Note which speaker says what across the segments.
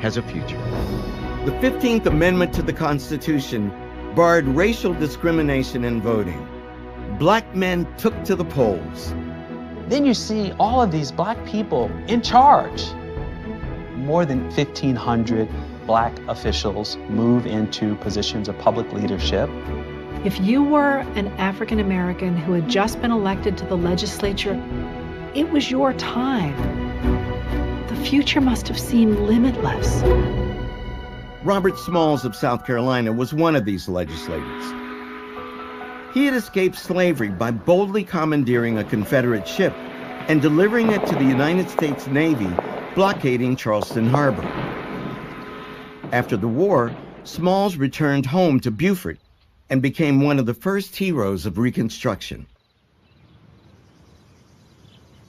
Speaker 1: has a future. The 15th Amendment to the Constitution barred racial discrimination in voting. Black men took to the polls.
Speaker 2: Then you see all of these black people in charge. More than 1,500 black officials move into positions of public leadership.
Speaker 3: If you were an African American who had just been elected to the legislature, it was your time. The future must have seemed limitless.
Speaker 1: Robert Smalls of South Carolina was one of these legislators. He had escaped slavery by boldly commandeering a Confederate ship and delivering it to the United States Navy, blockading Charleston Harbor. After the war, Smalls returned home to Beaufort and became one of the first heroes of Reconstruction.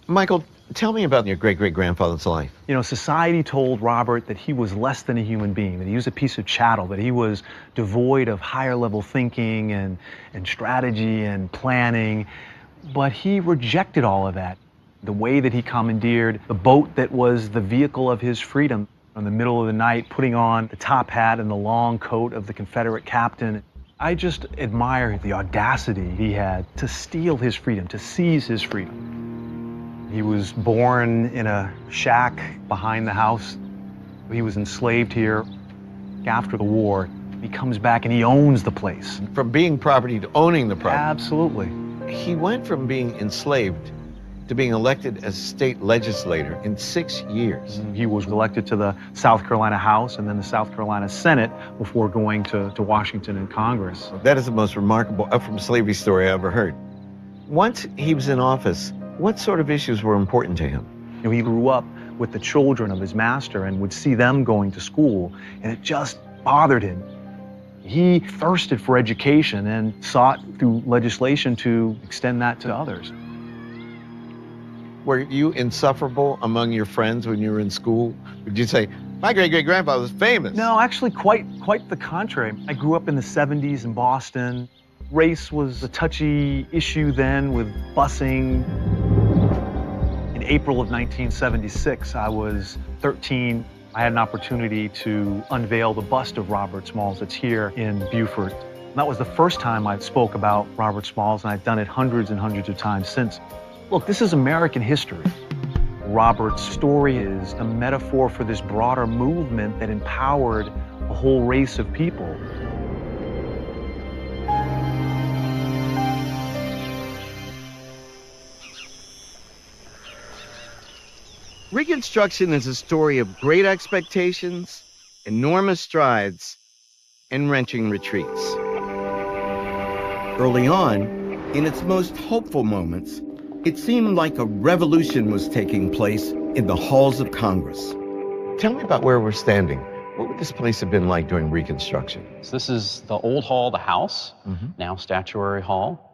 Speaker 4: Michael, tell me about your great-great-grandfather's life.
Speaker 5: You know, society told Robert that he was less than a human being, that he was a piece of chattel, that he was devoid of higher-level thinking and strategy and planning. But he rejected all of that. The way that he commandeered the boat that was the vehicle of his freedom, in the middle of the night, putting on the top hat and the long coat of the Confederate captain. I just admire the audacity he had to steal his freedom, to seize his freedom. He was born in a shack behind the house. He was enslaved here. After the war, he comes back and he owns the place.
Speaker 4: From being property to owning the property.
Speaker 5: Absolutely.
Speaker 4: He went from being enslaved to being elected as state legislator in 6 years.
Speaker 5: He was elected to the South Carolina House and then the South Carolina Senate before going to Washington and Congress.
Speaker 4: That is the most remarkable up from slavery story I ever heard. Once he was in office, what sort of issues were important to him?
Speaker 5: You know, he grew up with the children of his master and would see them going to school, and it just bothered him. He thirsted for education and sought through legislation to extend that to others.
Speaker 4: Were you insufferable among your friends when you were in school? Would you say, my great-great-grandfather was famous?
Speaker 5: No, actually quite the contrary. I grew up in the 70s in Boston. Race was a touchy issue then with busing. In April of 1976, I was 13. I had an opportunity to unveil the bust of Robert Smalls that's here in Beaufort. That was the first time I spoke about Robert Smalls, and I've done it hundreds and hundreds of times since. Look, this is American history. Robert's story is a metaphor for this broader movement that empowered a whole race of people.
Speaker 1: Reconstruction is a story of great expectations, enormous strides, and wrenching retreats. Early on, in its most hopeful moments, it seemed like a revolution was taking place in the halls of Congress.
Speaker 4: Tell me about where we're standing. What would this place have been like during Reconstruction?
Speaker 6: So this is the old hall, the House, now Statuary Hall.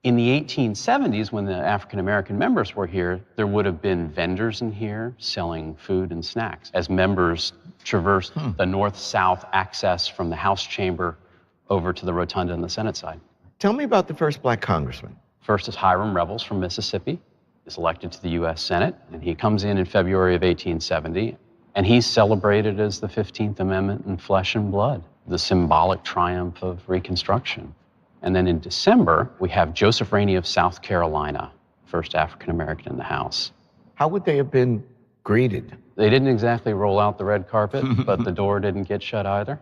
Speaker 6: In the 1870s, when the African-American members were here, there would have been vendors in here selling food and snacks as members traversed the north-south access from the House chamber over to the rotunda on the Senate side.
Speaker 4: Tell me about the first black congressman.
Speaker 6: First is Hiram Revels from Mississippi. He's elected to the U.S. Senate, and he comes in February of 1870, and he's celebrated as the 15th Amendment in flesh and blood, the symbolic triumph of Reconstruction. And then in December, we have Joseph Rainey of South Carolina, first African-American in the House.
Speaker 4: How would they have been greeted?
Speaker 6: They didn't exactly roll out the red carpet, but the door didn't get shut either.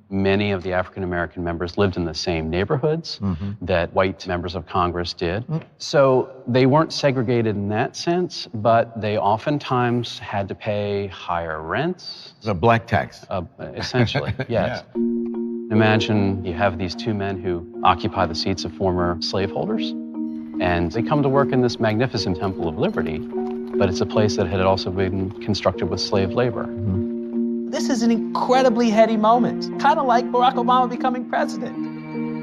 Speaker 6: Many of the African-American members lived in the same neighborhoods that white members of Congress did. So they weren't segregated in that sense, but they oftentimes had to pay higher rents.
Speaker 4: It's a black tax.
Speaker 6: Essentially, yes. Imagine you have these two men who occupy the seats of former slaveholders, and they come to work in this magnificent Temple of Liberty, but it's a place that had also been constructed with slave labor.
Speaker 2: This is an incredibly heady moment, kind of like Barack Obama becoming president.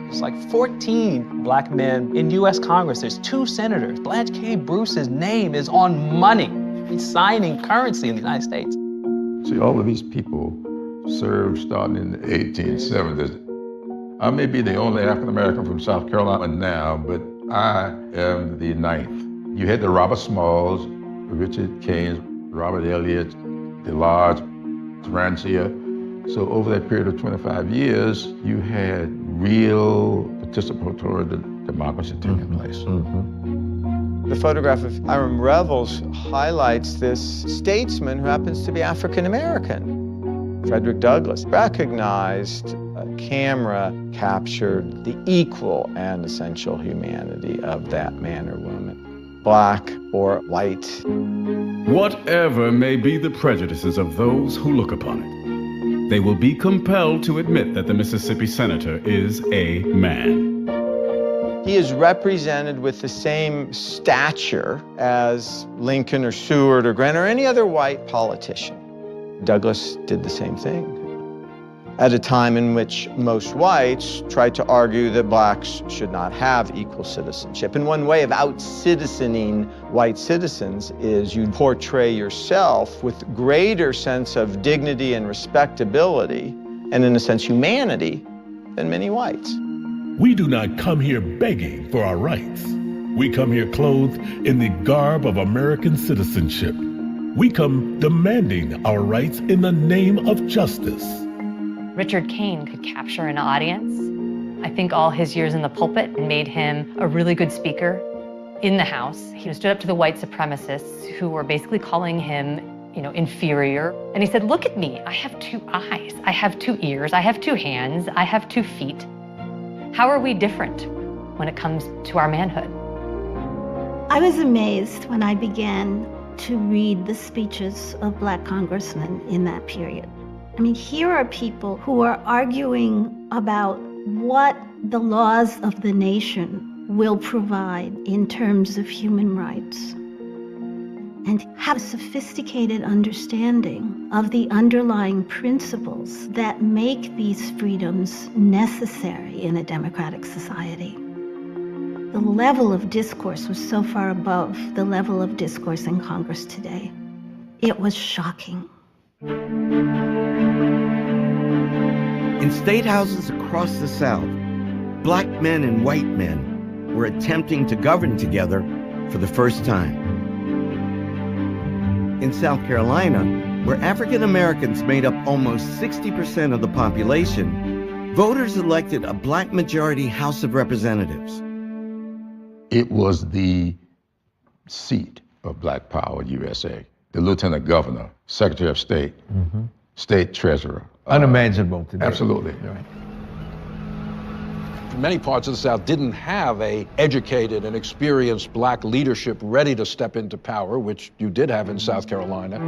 Speaker 2: There's like 14 black men in U.S. Congress. There's 2 senators. Blanche K. Bruce's name is on money. He's signing currency in the United States.
Speaker 7: See, all of these people served starting in the 1870s. I may be the only African-American from South Carolina now, but I am the 9th. You had the Robert Smalls, Richard Keynes, Robert Elliott, DeLarge, Francia. So over that period of 25 years, you had real participatory democracy taking place.
Speaker 8: The photograph of Hiram Revels highlights this statesman who happens to be African American. Frederick Douglass recognized a camera captured the equal and essential humanity of that man or woman, black or white.
Speaker 9: Whatever may be the prejudices of those who look upon it, they will be compelled to admit that the Mississippi senator is a man.
Speaker 8: He is represented with the same stature as Lincoln or Seward or Grant or any other white politician. Douglass did the same thing at a time in which most whites tried to argue that blacks should not have equal citizenship. And one way of out-citizening white citizens is you portray yourself with greater sense of dignity and respectability, and in a sense humanity, than many whites.
Speaker 10: We do not come here begging for our rights. We come here clothed in the garb of American citizenship. We come demanding our rights in the name of justice.
Speaker 11: Richard Kane could capture an audience. I think all his years in the pulpit made him a really good speaker in the House. He stood up to the white supremacists who were basically calling him, inferior. And he said, look at me, I have 2 eyes, I have 2 ears, I have 2 hands, I have 2 feet. How are we different when it comes to our manhood?
Speaker 12: I was amazed when I began to read the speeches of Black congressmen in that period. I mean, here are people who are arguing about what the laws of the nation will provide in terms of human rights, and have a sophisticated understanding of the underlying principles that make these freedoms necessary in a democratic society. The level of discourse was so far above the level of discourse in Congress today. It was shocking.
Speaker 1: In state houses across the South, black men and white men were attempting to govern together for the first time. In South Carolina, where African Americans made up almost 60% of the population, voters elected a black majority House of Representatives.
Speaker 7: It was the seat of Black Power USA. The Lieutenant Governor, Secretary of State, State Treasurer.
Speaker 4: Unimaginable today.
Speaker 7: Absolutely.
Speaker 4: Right.
Speaker 13: Many parts of the South didn't have a educated and experienced black leadership ready to step into power, which you did have in South Carolina.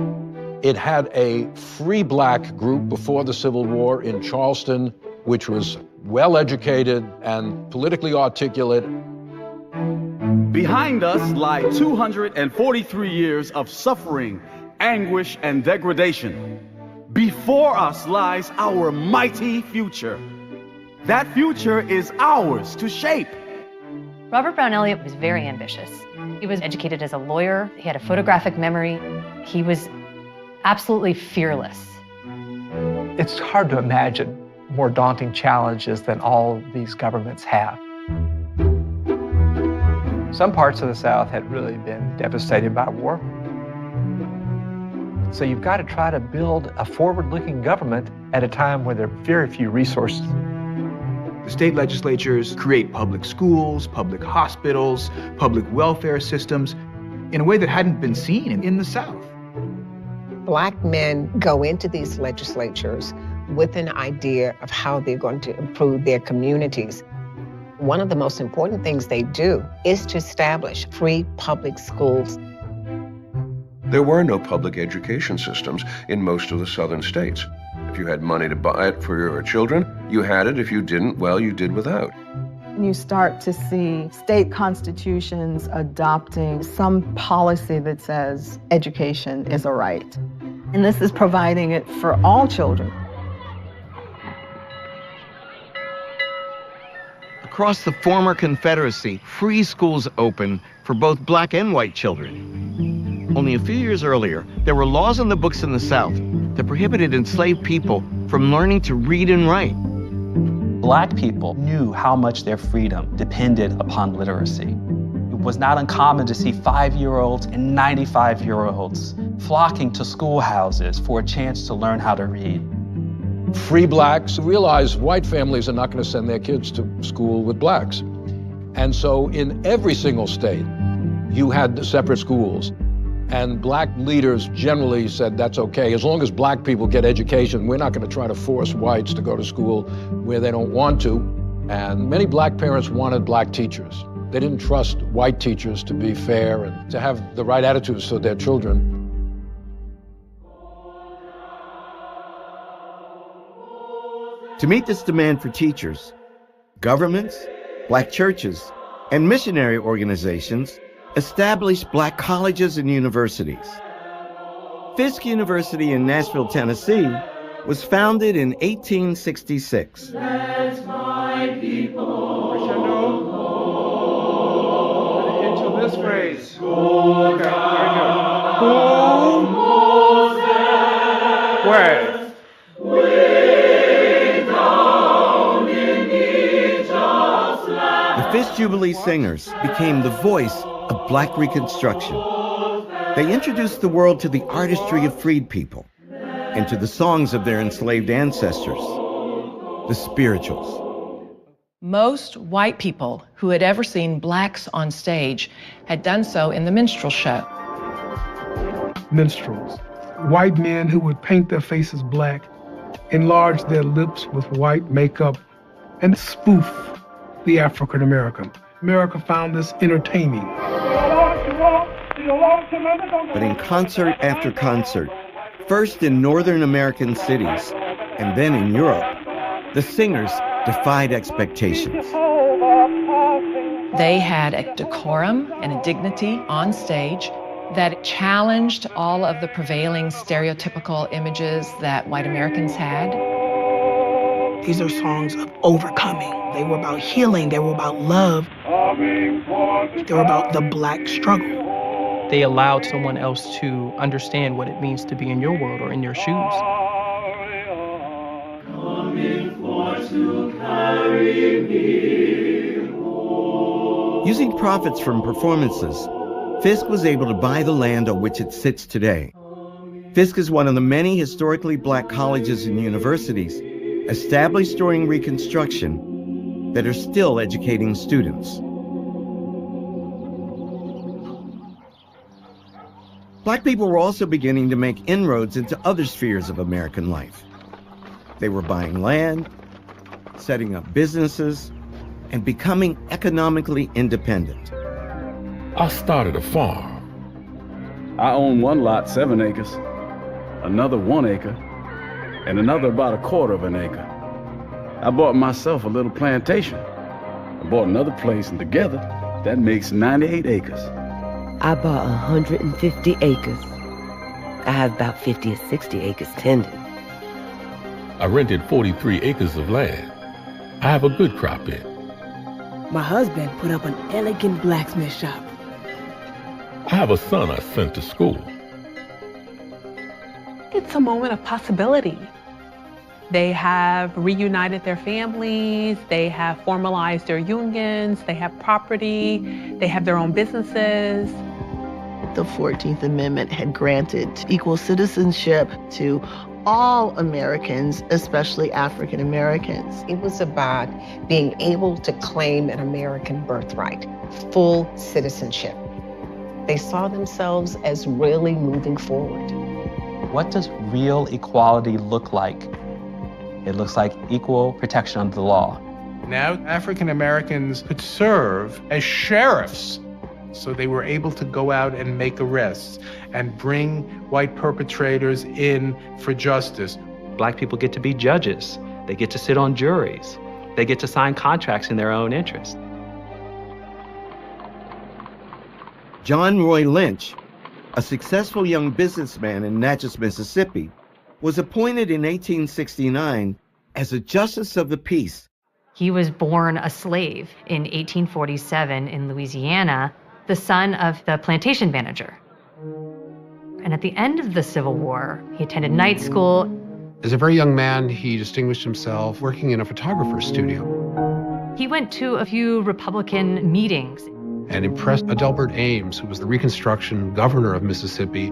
Speaker 13: It had a free black group before the Civil War in Charleston, which was well educated and politically articulate.
Speaker 9: Behind us lie 243 years of suffering, anguish, and degradation. Before us lies our mighty future. That future is ours to shape.
Speaker 11: Robert Brown Elliott was very ambitious. He was educated as a lawyer. He had a photographic memory. He was absolutely fearless.
Speaker 2: It's hard to imagine more daunting challenges than all these governments have. Some parts of the South had really been devastated by war. So you've got to try to build a forward-looking government at a time where there are very few resources.
Speaker 14: The state legislatures create public schools, public hospitals, public welfare systems in a way that hadn't been seen in the South.
Speaker 15: Black men go into these legislatures with an idea of how they're going to improve their communities. One of the most important things they do is to establish free public schools.
Speaker 16: There were no public education systems in most of the southern states. If you had money to buy it for your children, you had it. If you didn't, well, you did without.
Speaker 17: You start to see state constitutions adopting some policy that says education is a right. And this is providing it for all children.
Speaker 1: Across the former Confederacy, free schools opened for both black and white children. Only a few years earlier, there were laws on the books in the South that prohibited enslaved people from learning to read and write.
Speaker 2: Black people knew how much their freedom depended upon literacy. It was not uncommon to see 5-year-olds and 95-year-olds flocking to schoolhouses for a chance to learn how to read.
Speaker 13: Free blacks realized white families are not going to send their kids to school with blacks. And so in every single state, you had separate schools. And black leaders generally said that's okay. As long as black people get education, we're not going to try to force whites to go to school where they don't want to. And many black parents wanted black teachers. They didn't trust white teachers to be fair and to have the right attitudes for their children.
Speaker 1: To meet this demand for teachers, governments, black churches, and missionary organizations established black colleges and universities. Fisk University in Nashville, Tennessee, was founded in 1866.
Speaker 18: Let my people into this phrase. Go down, Moses. Where?
Speaker 1: The Fisk Jubilee Singers became the voice of Black Reconstruction. They introduced the world to the artistry of freed people and to the songs of their enslaved ancestors, the spirituals.
Speaker 19: Most white people who had ever seen blacks on stage had done so in the minstrel show.
Speaker 20: Minstrels, white men who would paint their faces black, enlarge their lips with white makeup, and spoof the African American. America found this entertaining.
Speaker 1: But in concert after concert, first in Northern American cities and then in Europe, the singers defied expectations.
Speaker 19: They had a decorum and a dignity on stage that challenged all of the prevailing stereotypical images that white Americans had.
Speaker 21: These are songs of overcoming. They were about healing. They were about love. They were about the black struggle.
Speaker 22: They allowed someone else to understand what it means to be in your world or in your shoes.
Speaker 1: Using profits from performances, Fisk was able to buy the land on which it sits today. Fisk is one of the many historically black colleges and universities established during Reconstruction that are still educating students. Black people were also beginning to make inroads into other spheres of American life. They were buying land, setting up businesses, and becoming economically independent.
Speaker 10: I started a farm.
Speaker 9: I own one lot, 7 acres, another 1 acre, and another about 1/4 of an acre. I bought myself a little plantation. I bought another place, and together, that makes 98 acres.
Speaker 23: I bought 150 acres. I have about 50 or 60 acres tended.
Speaker 10: I rented 43 acres of land. I have a good crop in.
Speaker 21: My husband put up an elegant blacksmith shop.
Speaker 10: I have a son I sent to school.
Speaker 24: It's a moment of possibility. They have reunited their families, they have formalized their unions, they have property, they have their own businesses.
Speaker 21: The 14th Amendment had granted equal citizenship to all Americans, especially African Americans.
Speaker 15: It was about being able to claim an American birthright, full citizenship. They saw themselves as really moving forward.
Speaker 2: What does real equality look like? It looks like equal protection under the law.
Speaker 25: Now African Americans could serve as sheriffs. So they were able to go out and make arrests and bring white perpetrators in for justice.
Speaker 2: Black people get to be judges. They get to sit on juries. They get to sign contracts in their own interest.
Speaker 1: John Roy Lynch, a successful young businessman in Natchez, Mississippi, was appointed in 1869 as a Justice of the Peace.
Speaker 11: He was born a slave in 1847 in Louisiana, the son of the plantation manager. And at the end of the Civil War, he attended night school.
Speaker 26: As a very young man, he distinguished himself working in a photographer's studio.
Speaker 11: He went to a few Republican meetings
Speaker 26: and impressed Adelbert Ames, who was the Reconstruction governor of Mississippi.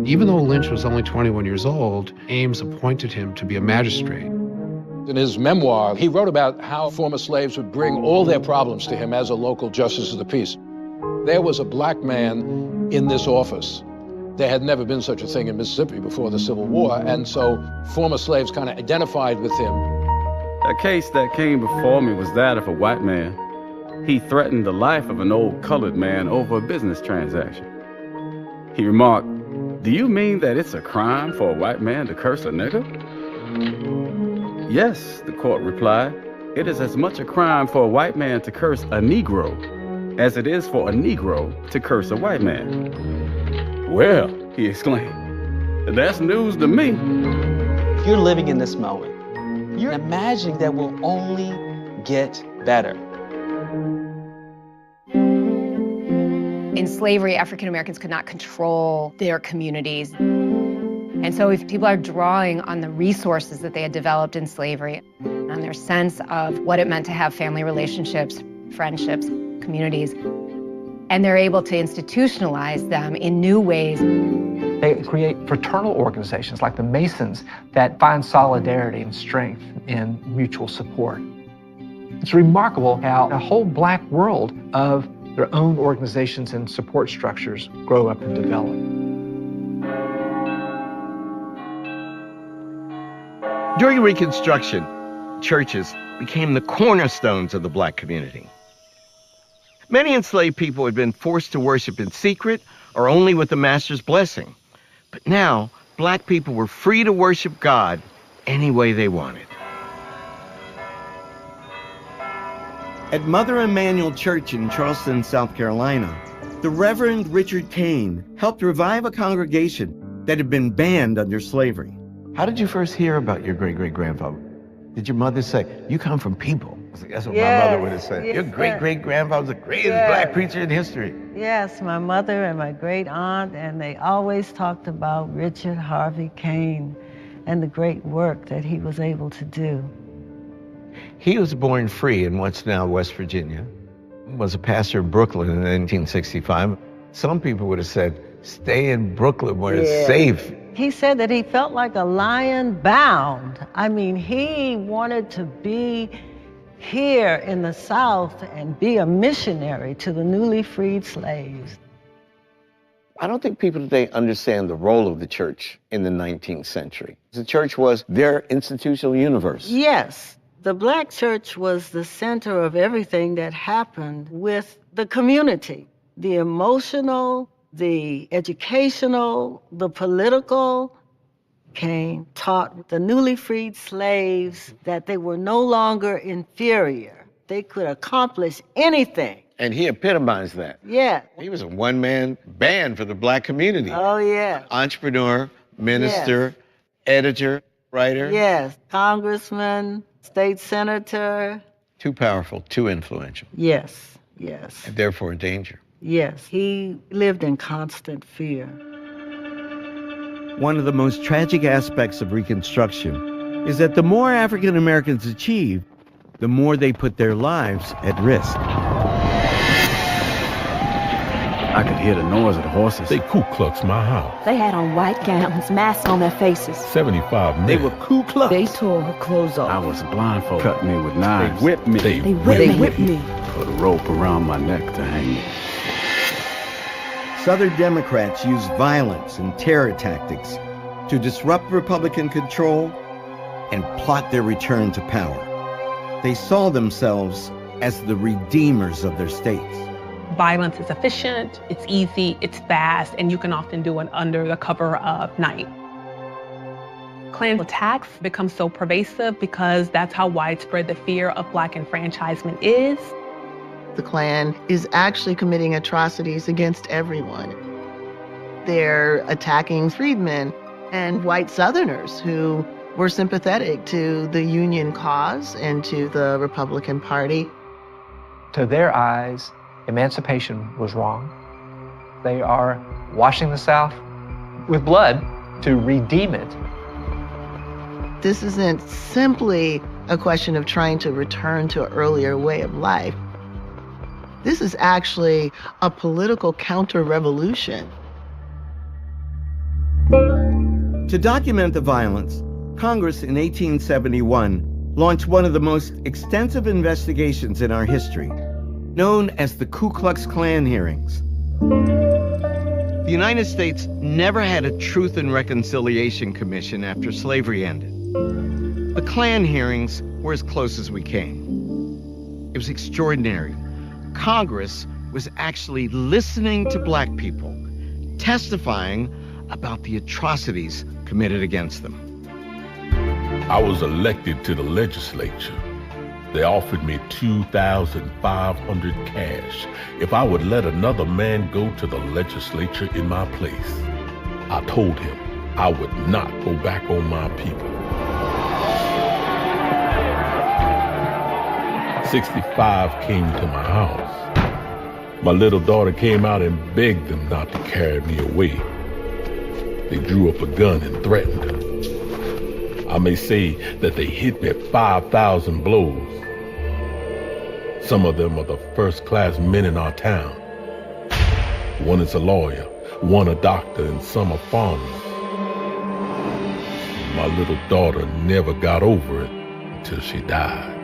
Speaker 26: Even though Lynch was only 21 years old, Ames appointed him to be a magistrate.
Speaker 13: In his memoir, he wrote about how former slaves would bring all their problems to him as a local justice of the peace. There was a black man in this office. There had never been such a thing in Mississippi before the Civil War, and so former slaves kind of identified with him.
Speaker 9: A case that came before me was that of a white man. He threatened the life of an old colored man over a business transaction. He remarked, "Do you mean that it's a crime for a white man to curse a nigger?" "Yes," the court replied. "It is as much a crime for a white man to curse a Negro as it is for a Negro to curse a white man." "Well," he exclaimed, "that's news to me."
Speaker 2: If you're living in this moment, you're imagining that we'll only get better.
Speaker 3: In slavery, African Americans could not control their communities. And so if people are drawing on the resources that they had developed in slavery, on their sense of what it meant to have family relationships, friendships, communities, and they're able to institutionalize them in new ways.
Speaker 5: They create fraternal organizations like the Masons that find solidarity and strength in mutual support. It's remarkable how a whole black world of their own organizations and support structures grow up and develop.
Speaker 1: During Reconstruction, churches became the cornerstones of the black community. Many enslaved people had been forced to worship in secret or only with the master's blessing. But now, black people were free to worship God any way they wanted. At Mother Emanuel Church in Charleston, South Carolina, the Reverend Richard Kane helped revive a congregation that had been banned under slavery.
Speaker 4: How did you first hear about your great-great-grandfather? Did your mother say, "You come from people"? That's what my mother would have said.
Speaker 6: Yes,
Speaker 4: Your great-great-grandfather was the greatest black preacher in history.
Speaker 6: Yes, my mother and my great aunt, and they always talked about Richard Harvey Kane and the great work that he was able to do.
Speaker 4: He was born free in what's now West Virginia, was a pastor in Brooklyn in 1965. Some people would have said, stay in Brooklyn where it's safe.
Speaker 6: He said that he felt like a lion bound. I mean, he wanted to be here in the South and be a missionary to the newly freed slaves.
Speaker 1: I don't think people today understand the role of the church in the 19th century. The church was their institutional universe.
Speaker 6: Yes, the black church was the center of everything that happened with the community. The emotional, the educational, the political. Kane taught the newly freed slaves that they were no longer inferior. They could accomplish anything.
Speaker 4: And he epitomized that.
Speaker 6: Yeah.
Speaker 4: He was a one-man band for the black community.
Speaker 6: Oh, yeah.
Speaker 4: Entrepreneur, minister, editor, writer.
Speaker 6: Yes, congressman, state senator.
Speaker 4: Too powerful, too influential.
Speaker 6: Yes, yes.
Speaker 4: And therefore a danger.
Speaker 6: Yes, he lived in constant fear.
Speaker 1: One of the most tragic aspects of Reconstruction is that the more African Americans achieved, the more they put their lives at risk.
Speaker 9: I could hear the noise of the horses.
Speaker 10: They Ku Klux my house.
Speaker 7: They had on white gowns, masks on their faces.
Speaker 10: 75 men.
Speaker 9: They were Ku Klux.
Speaker 7: They tore her clothes off.
Speaker 9: I was blindfolded. Cut me with knives.
Speaker 10: They whipped me.
Speaker 7: They whipped me.
Speaker 9: Put a rope around my neck to hang me.
Speaker 1: Southern Democrats used violence and terror tactics to disrupt Republican control and plot their return to power. They saw themselves as the redeemers of their states.
Speaker 24: Violence is efficient, it's easy, it's fast, and you can often do it under the cover of night. Klan attacks become so pervasive because that's how widespread the fear of Black enfranchisement is.
Speaker 8: The Klan is actually committing atrocities against everyone. They're attacking freedmen and white Southerners who were sympathetic to the Union cause and to the Republican Party.
Speaker 5: To their eyes, emancipation was wrong. They are washing the South with blood to redeem it.
Speaker 8: This isn't simply a question of trying to return to an earlier way of life. This is actually a political counter-revolution.
Speaker 1: To document the violence, Congress in 1871 launched one of the most extensive investigations in our history, known as the Ku Klux Klan hearings. The United States never had a Truth and Reconciliation Commission after slavery ended. The Klan hearings were as close as we came. It was extraordinary. Congress was actually listening to black people, testifying about the atrocities committed against them.
Speaker 10: I was elected to the legislature. They offered me $2,500 cash if I would let another man go to the legislature in my place. I told him I would not go back on my people. 65 came to my house. My little daughter came out and begged them not to carry me away. They drew up a gun and threatened her. I may say that they hit me 5,000 blows. Some of them are the first-class men in our town. One is a lawyer, one a doctor, and some are farmers. My little daughter never got over it until she died.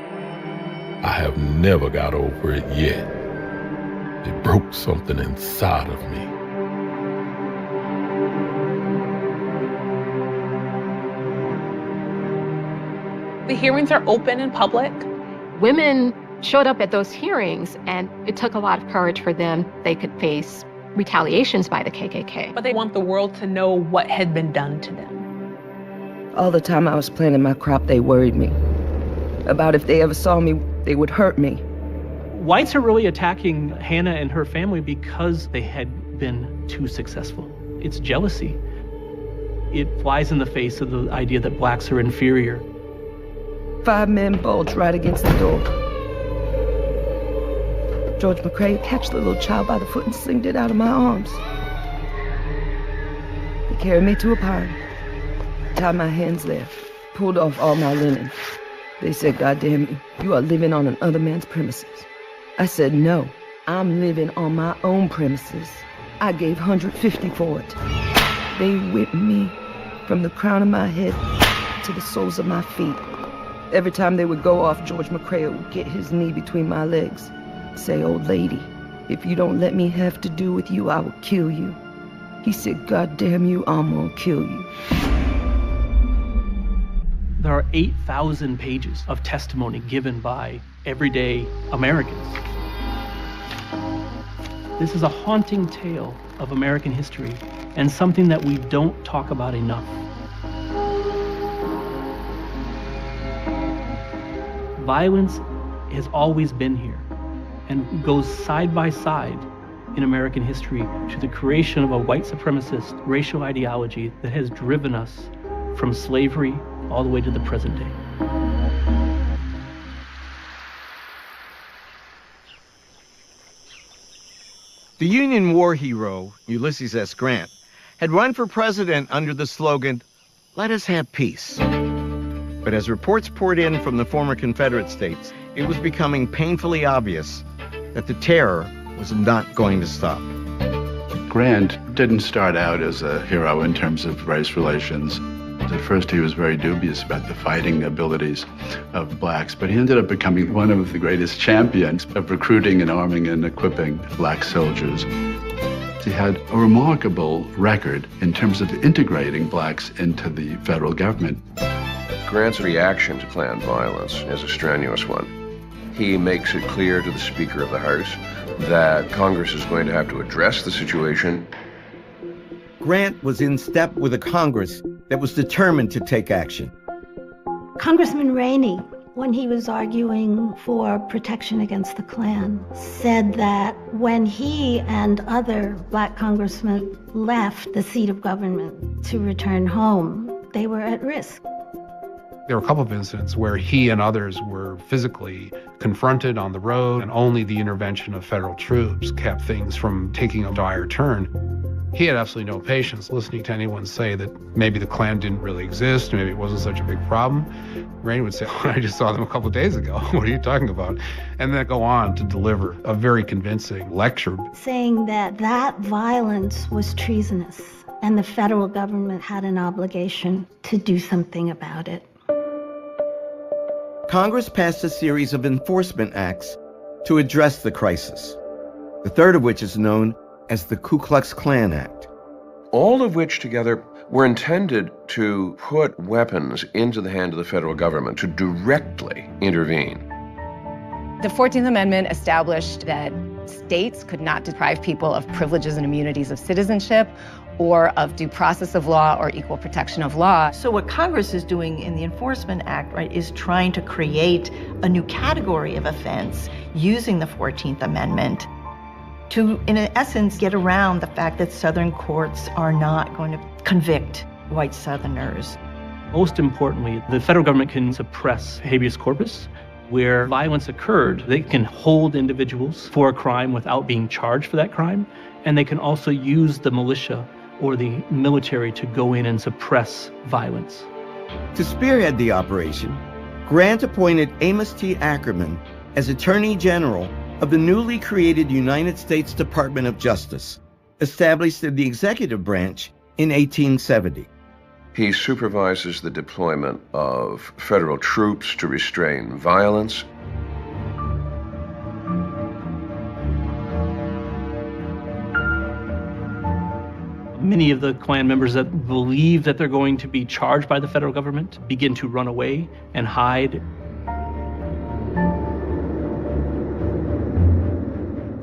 Speaker 10: I have never got over it yet. It broke something inside of me.
Speaker 24: The hearings are open and public.
Speaker 12: Women showed up at those hearings, and it took a lot of courage for them. They could face retaliations by the KKK.
Speaker 24: But they want the world to know what had been done to them.
Speaker 23: All the time I was planting my crop, they worried me about if they ever saw me, they would hurt me.
Speaker 22: Whites are really attacking Hannah and her family because they had been too successful. It's jealousy. It flies in the face of the idea that blacks are inferior.
Speaker 23: 5 men bulged right against the door. George McCrae catched the little child by the foot and slinged it out of my arms. He carried me to a pine, tied my hands there, pulled off all my linen. They said, "God damn you, you are living on another man's premises." I said, "No, I'm living on my own premises." I gave $150 for it. They whipped me from the crown of my head to the soles of my feet. Every time they would go off, George McCrae would get his knee between my legs, say, "Old lady, if you don't let me have to do with you, I will kill you." He said, "God damn you, I'm gonna kill you."
Speaker 22: There are 8,000 pages of testimony given by everyday Americans. This is a haunting tale of American history and something that we don't talk about enough. Violence has always been here and goes side by side in American history to the creation of a white supremacist racial ideology that has driven us from slavery all the way to the present day.
Speaker 1: The Union war hero, Ulysses S. Grant, had run for president under the slogan, "Let us have peace." But as reports poured in from the former Confederate states, it was becoming painfully obvious that the terror was not going to stop.
Speaker 14: Grant didn't start out as a hero in terms of race relations. At first, he was very dubious about the fighting abilities of blacks, but he ended up becoming one of the greatest champions of recruiting and arming and equipping black soldiers. He had a remarkable record in terms of integrating blacks into the federal government.
Speaker 16: Grant's reaction to Klan violence is a strenuous one. He makes it clear to the Speaker of the House that Congress is going to have to address the situation.
Speaker 1: Grant was in step with a Congress that was determined to take action.
Speaker 17: Congressman Rainey, when he was arguing for protection against the Klan, said that when he and other black congressmen left the seat of government to return home, they were at risk.
Speaker 26: There were a couple of incidents where he and others were physically confronted on the road, and only the intervention of federal troops kept things from taking a dire turn. He had absolutely no patience listening to anyone say that maybe the Klan didn't really exist, maybe it wasn't such a big problem. Rainey would say, "I just saw them a couple of days ago. What are you talking about?" And then go on to deliver a very convincing lecture.
Speaker 17: Saying that that violence was treasonous, and the federal government had an obligation to do something about it.
Speaker 1: Congress passed a series of enforcement acts to address the crisis, the third of which is known as the Ku Klux Klan Act.
Speaker 16: All of which together were intended to put weapons into the hand of the federal government to directly intervene.
Speaker 3: The 14th Amendment established that states could not deprive people of privileges and immunities of citizenship or of due process of law or equal protection of law.
Speaker 15: So what Congress is doing in the Enforcement Act, right, is trying to create a new category of offense using the 14th Amendment to, in essence, get around the fact that Southern courts are not going to convict white Southerners.
Speaker 22: Most importantly, the federal government can suppress habeas corpus. Where violence occurred, they can hold individuals for a crime without being charged for that crime, and they can also use the militia or the military to go in and suppress violence.
Speaker 1: To spearhead the operation, Grant appointed Amos T. Ackerman as Attorney General of the newly created United States Department of Justice, established in the executive branch in 1870.
Speaker 16: He supervises the deployment of federal troops to restrain violence.
Speaker 22: Many of the Klan members that believe that they're going to be charged by the federal government begin to run away and hide.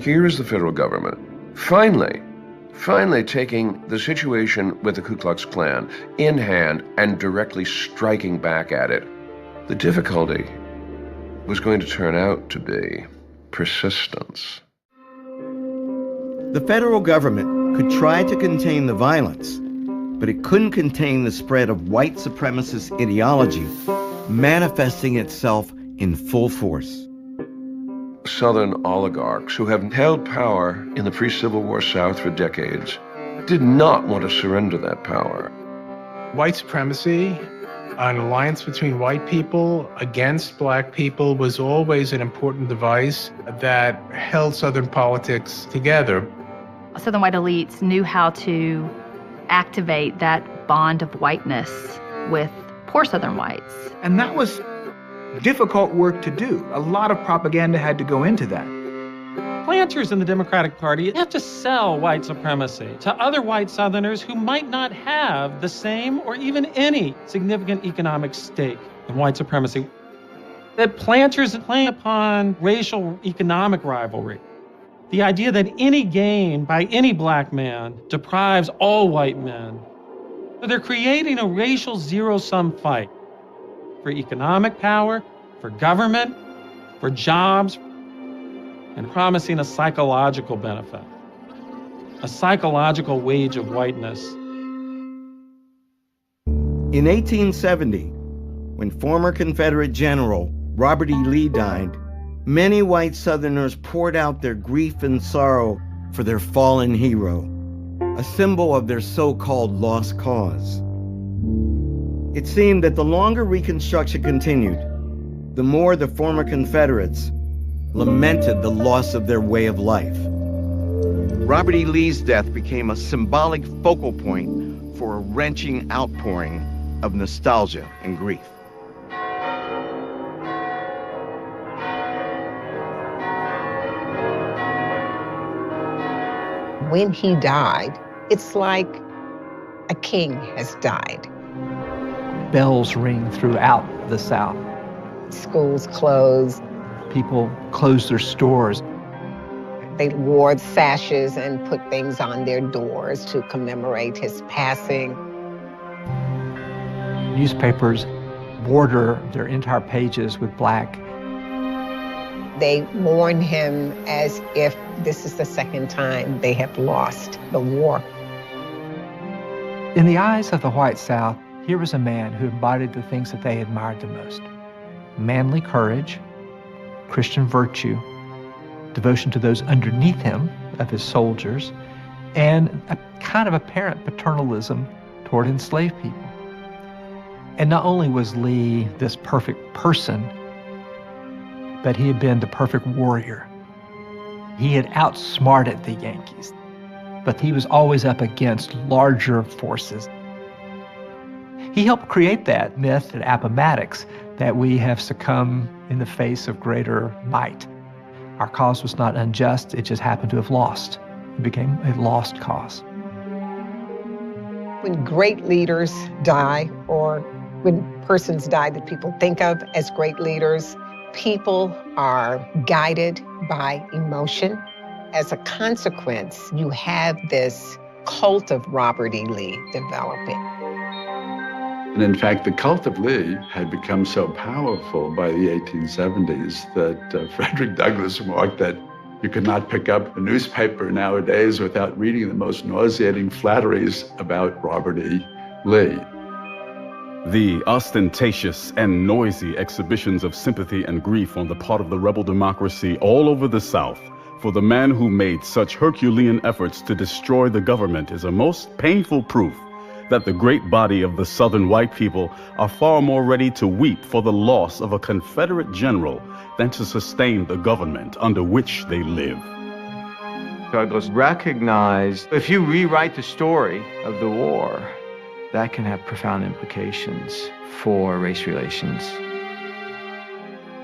Speaker 16: Here is the federal government, finally taking the situation with the Ku Klux Klan in hand and directly striking back at it. The difficulty was going to turn out to be persistence.
Speaker 1: The federal government could try to contain the violence, but it couldn't contain the spread of white supremacist ideology manifesting itself in full force.
Speaker 16: Southern oligarchs who have held power in the pre-Civil War South for decades did not want to surrender that power.
Speaker 18: White supremacy, an alliance between white people against black people, was always an important device that held Southern politics together.
Speaker 19: Southern white elites knew how to activate that bond of whiteness with poor Southern whites.
Speaker 20: And that was difficult work to do. A lot of propaganda had to go into that.
Speaker 21: Planters in the Democratic Party have to sell white supremacy to other white Southerners who might not have the same or even any significant economic stake in white supremacy. That planters play upon racial economic rivalry. The idea that any gain by any black man deprives all white men. So they're creating a racial zero-sum fight for economic power, for government, for jobs, and promising a psychological benefit, a psychological wage of whiteness.
Speaker 1: In 1870, when former Confederate General Robert E. Lee died, many white Southerners poured out their grief and sorrow for their fallen hero, a symbol of their so-called lost cause. It seemed that the longer Reconstruction continued, the more the former Confederates lamented the loss of their way of life. Robert E. Lee's death became a symbolic focal point for a wrenching outpouring of nostalgia and grief.
Speaker 25: When he died, it's like a king has died.
Speaker 5: Bells ring throughout the South.
Speaker 25: Schools closed.
Speaker 5: People closed their stores.
Speaker 25: They wore sashes and put things on their doors to commemorate his passing.
Speaker 5: Newspapers border their entire pages with black.
Speaker 25: They mourn him as if this is the second time they have lost the war.
Speaker 5: In the eyes of the white South, here was a man who embodied the things that they admired the most: manly courage, Christian virtue, devotion to those underneath him, of his soldiers, and a kind of apparent paternalism toward enslaved people. And not only was Lee this perfect person, but he had been the perfect warrior. He had outsmarted the Yankees. but he was always up against larger forces. He helped create that myth at Appomattox that we have succumbed in the face of greater might. Our cause was not unjust, it just happened to have lost. It became a lost cause.
Speaker 25: When great leaders die, or when persons die that people think of as great leaders, people are guided by emotion. As a consequence, you have this cult of Robert E. Lee developing.
Speaker 14: And in fact, the cult of Lee had become so powerful by the 1870s that Frederick Douglass remarked that you could not pick up a newspaper nowadays without reading the most nauseating flatteries about Robert E. Lee.
Speaker 9: The ostentatious and noisy exhibitions of sympathy and grief on the part of the rebel democracy all over the South for the man who made such Herculean efforts to destroy the government is a most painful proof that the great body of the Southern white people are far more ready to weep for the loss of a Confederate general than to sustain the government under which they live.
Speaker 2: Douglass recognized if you rewrite the story of the war, that can have profound implications for race relations.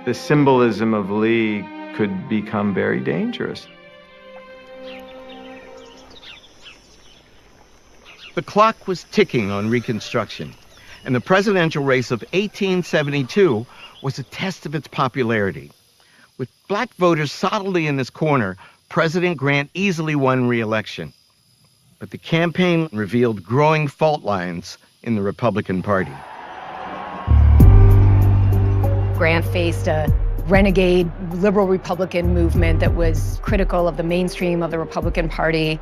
Speaker 2: The symbolism of Lee could become very dangerous.
Speaker 1: The clock was ticking on Reconstruction, and the presidential race of 1872 was a test of its popularity. With black voters solidly in his corner, President Grant easily won re-election. But the campaign revealed growing fault lines in the Republican Party.
Speaker 3: Grant faced a renegade liberal Republican movement that was critical of the mainstream of the Republican Party.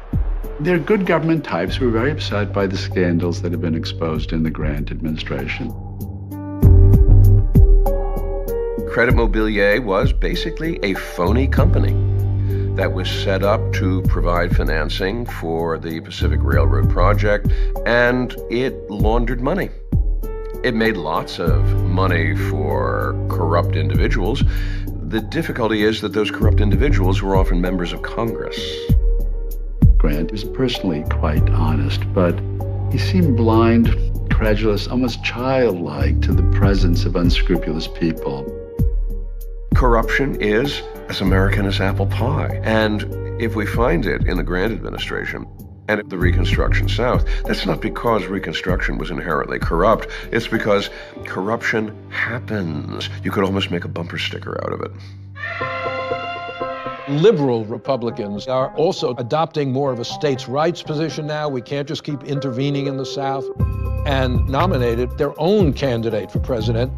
Speaker 14: Their good government types were very upset by the scandals that had been exposed in the Grant administration.
Speaker 16: Credit Mobilier was basically a phony company that was set up to provide financing for the Pacific Railroad project, and it laundered money. It made lots of money for corrupt individuals. The difficulty is that those corrupt individuals were often members of Congress.
Speaker 14: Grant was personally quite honest, but he seemed blind, credulous, almost childlike to the presence of unscrupulous people.
Speaker 16: Corruption is as American as apple pie. And if we find it in the Grant administration and the Reconstruction South, that's not because Reconstruction was inherently corrupt. It's because corruption happens. You could almost make a bumper sticker out of it.
Speaker 4: Liberal Republicans are also adopting more of a states' rights position now. We can't just keep intervening in the South, and nominated their own candidate for president,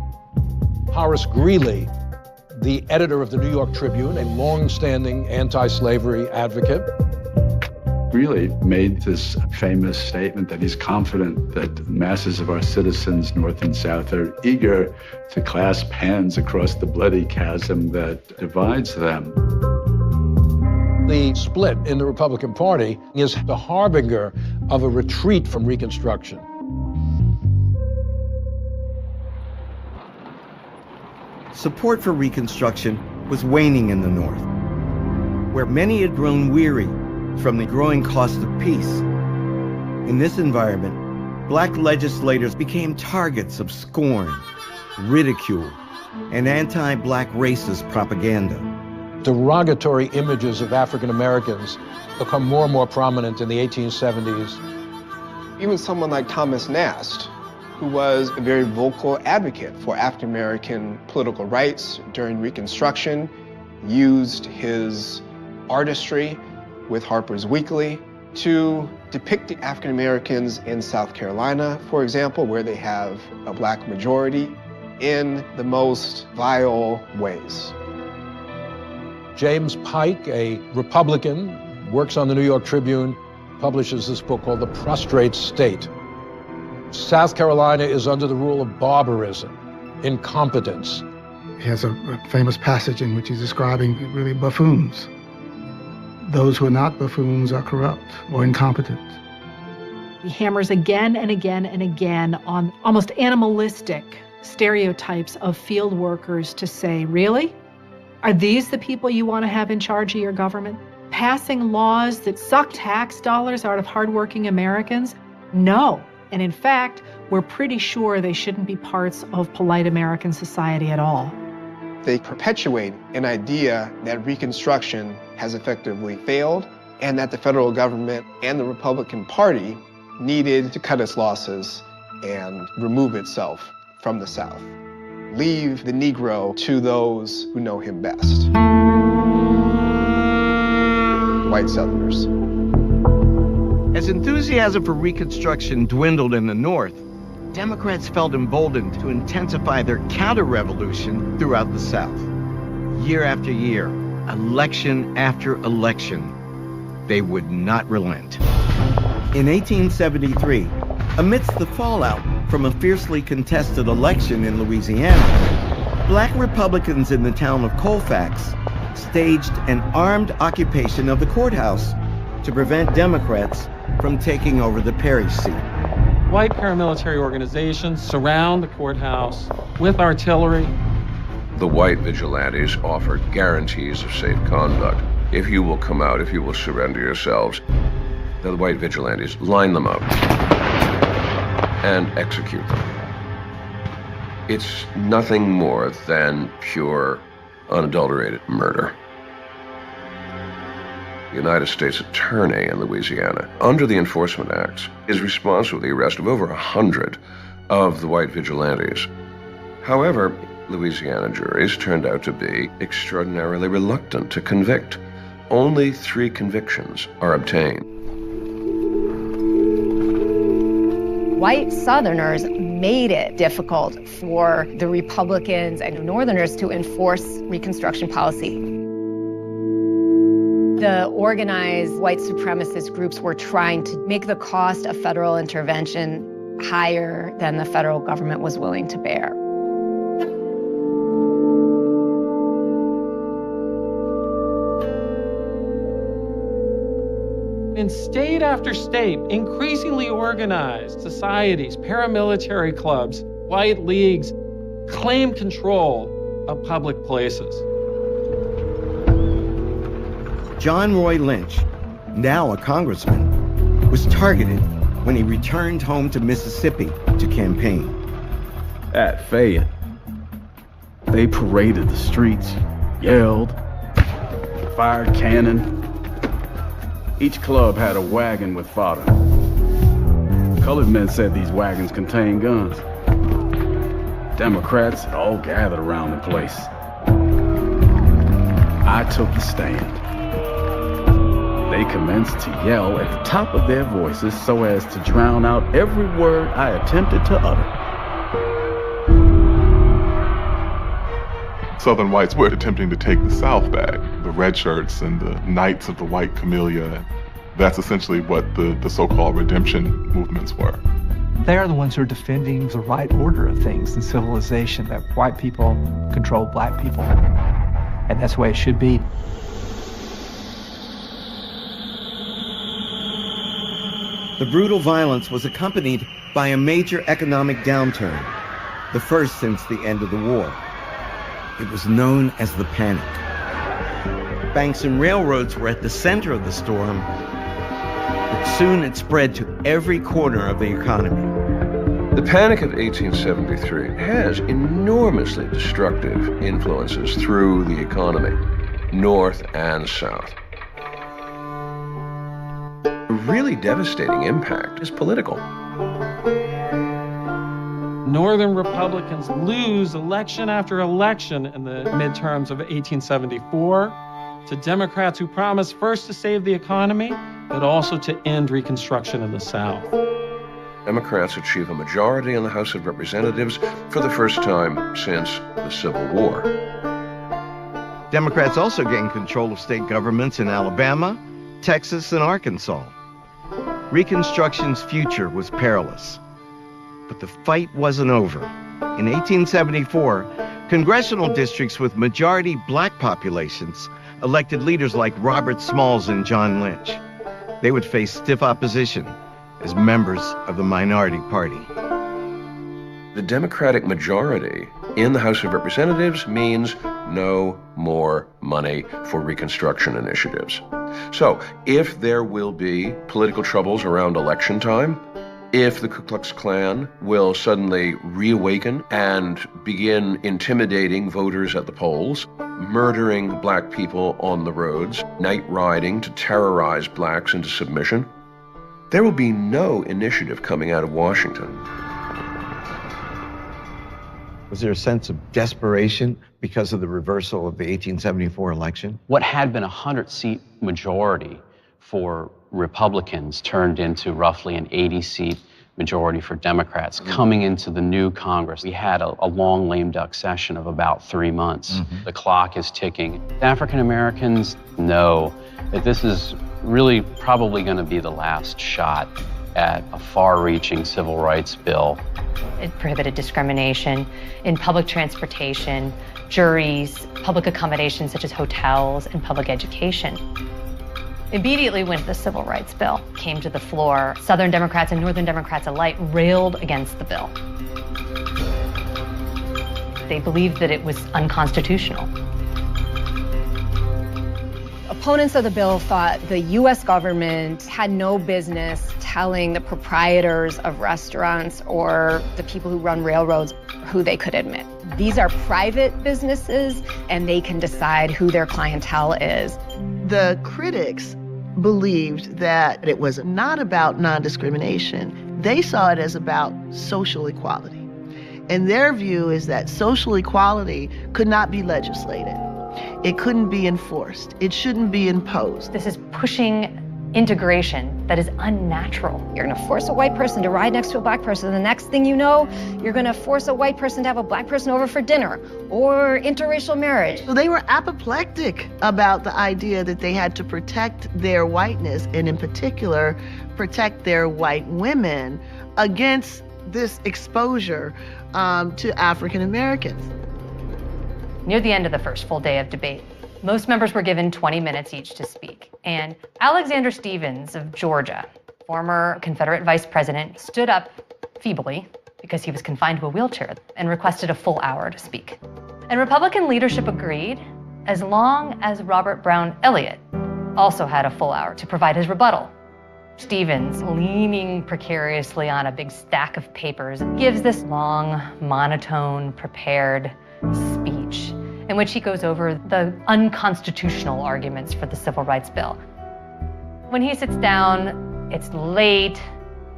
Speaker 4: Horace Greeley, the editor of the New York Tribune, a long-standing anti-slavery advocate.
Speaker 14: Greeley made this famous statement that he's confident that masses of our citizens, North and South, are eager to clasp hands across the bloody chasm that divides them.
Speaker 4: The split in the Republican Party is the harbinger of a retreat from Reconstruction.
Speaker 1: Support for Reconstruction was waning in the North, where many had grown weary from the growing cost of peace. In this environment, black legislators became targets of scorn, ridicule, and anti-black racist propaganda.
Speaker 4: Derogatory images of African Americans become more and more prominent in the 1870s.
Speaker 6: Even someone like Thomas Nast, who was a very vocal advocate for African American political rights during Reconstruction, used his artistry with Harper's Weekly to depict the African Americans in South Carolina, for example, where they have a black majority, in the most vile ways.
Speaker 4: James Pike, a Republican, works on the New York Tribune, publishes this book called The Prostrate State. South Carolina is under the rule of barbarism, incompetence.
Speaker 7: He has a famous passage in which he's describing really buffoons. Those who are not buffoons are corrupt or incompetent.
Speaker 11: He hammers again and again and again on almost animalistic stereotypes of field workers to say, really? Are these the people you want to have in charge of your government? passing laws that suck tax dollars out of hardworking Americans? No. And in fact, we're pretty sure they shouldn't be parts of polite American society at all.
Speaker 6: They perpetuate an idea that Reconstruction has effectively failed and that the federal government and the Republican Party needed to cut its losses and remove itself from the South. Leave the Negro to those who know him best. White Southerners.
Speaker 1: As enthusiasm for Reconstruction dwindled in the North, Democrats felt emboldened to intensify their counter-revolution throughout the South. Year after year, election after election, they would not relent. In 1873, amidst the fallout from a fiercely contested election in Louisiana, Black Republicans in the town of Colfax staged an armed occupation of the courthouse to prevent Democrats from taking over the Perry seat.
Speaker 21: White paramilitary organizations surround the courthouse with artillery.
Speaker 16: The white vigilantes offered guarantees of safe conduct. If you will come out, if you will surrender yourselves, the white vigilantes line them up and execute them. It's nothing more than pure, unadulterated murder. The United States Attorney in Louisiana, under the Enforcement Acts, is responsible for the arrest of over 100 of the white vigilantes. However, Louisiana juries turned out to be extraordinarily reluctant to convict. Only 3 convictions are obtained.
Speaker 3: White Southerners made it difficult for the Republicans and Northerners to enforce Reconstruction policy. The organized white supremacist groups were trying to make the cost of federal intervention higher than the federal government was willing to bear.
Speaker 21: In state after state, increasingly organized societies, paramilitary clubs, white leagues claimed control of public places.
Speaker 1: John Roy Lynch, now a congressman, was targeted when he returned home to Mississippi to campaign.
Speaker 9: At Fayette, they paraded the streets, yelled, fired cannon. Each club had a wagon with fodder. Colored men said these wagons contained guns. Democrats had all gathered around the place. I took the stand. They commenced to yell at the top of their voices so as to drown out every word I attempted to utter.
Speaker 8: Southern whites were attempting to take the South back, the red shirts and the Knights of the White Camellia. That's essentially what the so-called redemption movements were.
Speaker 5: They are the ones who are defending the right order of things in civilization, that white people control black people. And that's the way it should be.
Speaker 1: The brutal violence was accompanied by a major economic downturn, the first since the end of the war. It was known as the Panic. Banks and railroads were at the center of the storm, but soon it spread to every corner of the economy.
Speaker 16: The Panic of 1873 has enormously destructive influences through the economy, North and South. A really devastating impact is political.
Speaker 21: Northern Republicans lose election after election in the midterms of 1874 to Democrats who promised first to save the economy, but also to end Reconstruction in the South.
Speaker 16: Democrats achieve a majority in the House of Representatives for the first time since the Civil War.
Speaker 1: Democrats also gained control of state governments in Alabama, Texas, and Arkansas. Reconstruction's future was perilous. But the fight wasn't over. In 1874, congressional districts with majority black populations elected leaders like Robert Smalls and John Lynch. They would face stiff opposition as members of the minority party.
Speaker 16: The Democratic majority in the House of Representatives means no more money for Reconstruction initiatives. So, if there will be political troubles around election time, if the Ku Klux Klan will suddenly reawaken and begin intimidating voters at the polls, murdering black people on the roads, night riding to terrorize blacks into submission, there will be no initiative coming out of Washington.
Speaker 1: Was there a sense of desperation because of the reversal of the 1874 election?
Speaker 10: What had been a 100-seat majority for Republicans turned into roughly an 80-seat majority for Democrats coming into the new Congress. We had a long lame duck session of about 3 months. The clock is ticking. African Americans know that this is really probably going to be the last shot at a far-reaching civil rights bill.
Speaker 12: It prohibited discrimination in public transportation, juries, public accommodations such as hotels, and public education. Immediately when the Civil Rights Bill came to the floor, Southern Democrats and Northern Democrats alike railed against the bill. They believed that it was unconstitutional.
Speaker 3: Opponents of the bill thought the U.S. government had no business telling the proprietors of restaurants or the people who run railroads who they could admit. These are private businesses, and they can decide who their clientele is.
Speaker 13: The critics believed that it was not about non-discrimination. They saw it as about social equality. And their view is that social equality could not be legislated. It couldn't be enforced. It shouldn't be imposed.
Speaker 12: This is pushing integration that is unnatural.
Speaker 3: You're going to force a white person to ride next to a black person. The next thing you know, you're going to force a white person to have a black person over for dinner, or interracial marriage.
Speaker 13: So they were apoplectic about the idea that they had to protect their whiteness, and in particular, protect their white women against this exposure to African Americans.
Speaker 12: Near the end of the first full day of debate, most members were given 20 minutes each to speak. And Alexander Stephens of Georgia, former Confederate vice president, stood up feebly because he was confined to a wheelchair and requested a full hour to speak. And Republican leadership agreed as long as Robert Brown Elliott also had a full hour to provide his rebuttal. Stephens, leaning precariously on a big stack of papers, gives this long, monotone, prepared speech in which he goes over the unconstitutional arguments for the Civil Rights Bill. When he sits down, it's late.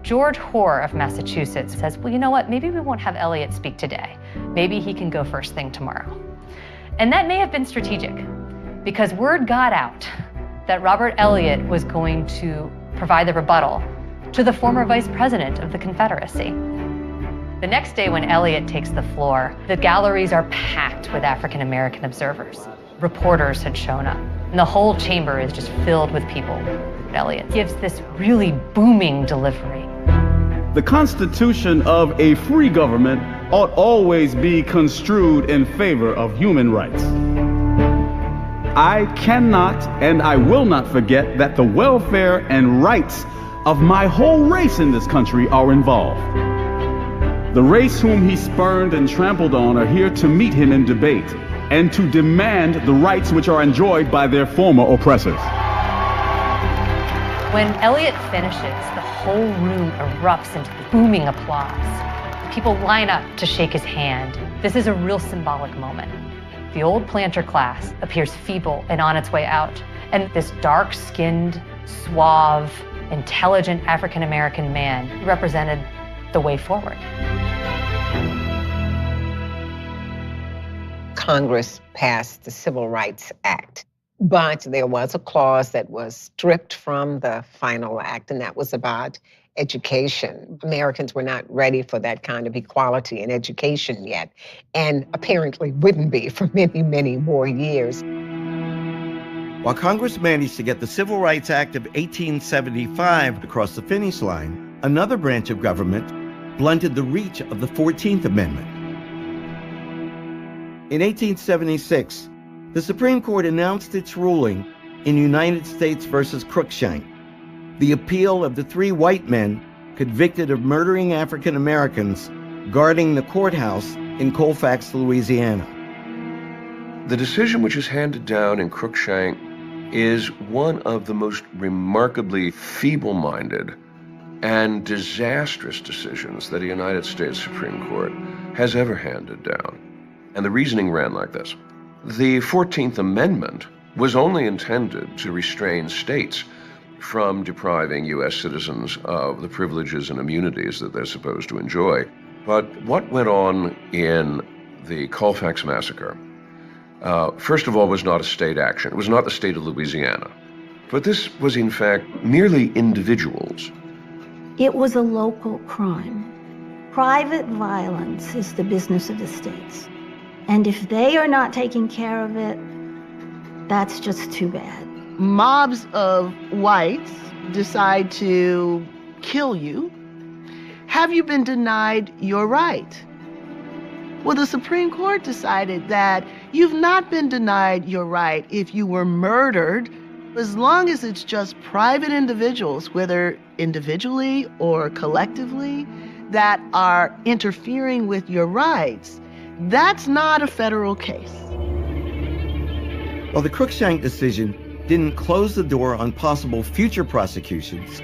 Speaker 12: George Hoare of Massachusetts says, well, you know what, maybe we won't have Elliott speak today. Maybe he can go first thing tomorrow. And that may have been strategic, because word got out that Robert Elliott was going to provide the rebuttal to the former vice president of the Confederacy. The next day when Elliott takes the floor, the galleries are packed with African American observers. Reporters had shown up, and the whole chamber is just filled with people. Elliott gives this really booming delivery.
Speaker 9: The Constitution of a free government ought always be construed in favor of human rights. I cannot and I will not forget that the welfare and rights of my whole race in this country are involved. The race whom he spurned and trampled on are here to meet him in debate and to demand the rights which are enjoyed by their former oppressors.
Speaker 12: When Elliott finishes, the whole room erupts into booming applause. People line up to shake his hand. This is a real symbolic moment. The old planter class appears feeble and on its way out, and this dark-skinned, suave, intelligent African-American man represented the way forward.
Speaker 25: Congress passed the Civil Rights Act, but there was a clause that was stripped from the final act, and that was about education. Americans were not ready for that kind of equality in education yet, and apparently wouldn't be for many, many more years.
Speaker 1: While Congress managed to get the Civil Rights Act of 1875 across the finish line, another branch of government blunted the reach of the 14th Amendment. In 1876, the Supreme Court announced its ruling in United States versus Cruikshank, the appeal of the 3 white men convicted of murdering African Americans guarding the courthouse in Colfax, Louisiana.
Speaker 16: The decision which is handed down in Cruikshank is one of the most remarkably feeble-minded and disastrous decisions that a United States Supreme Court has ever handed down. And the reasoning ran like this. The 14th Amendment was only intended to restrain states from depriving U.S. citizens of the privileges and immunities that they're supposed to enjoy. But what went on in the Colfax Massacre, first of all, was not a state action. It was not the state of Louisiana. But this was, in fact, merely individuals.
Speaker 15: It was a local crime. Private violence is the business of the states. And if they are not taking care of it, that's just too bad.
Speaker 13: Mobs of whites decide to kill you. Have you been denied your right? Well, the Supreme Court decided that you've not been denied your right if you were murdered, as long as it's just private individuals, whether individually or collectively, that are interfering with your rights. That's not a federal case.
Speaker 1: While the Cruikshank decision didn't close the door on possible future prosecutions,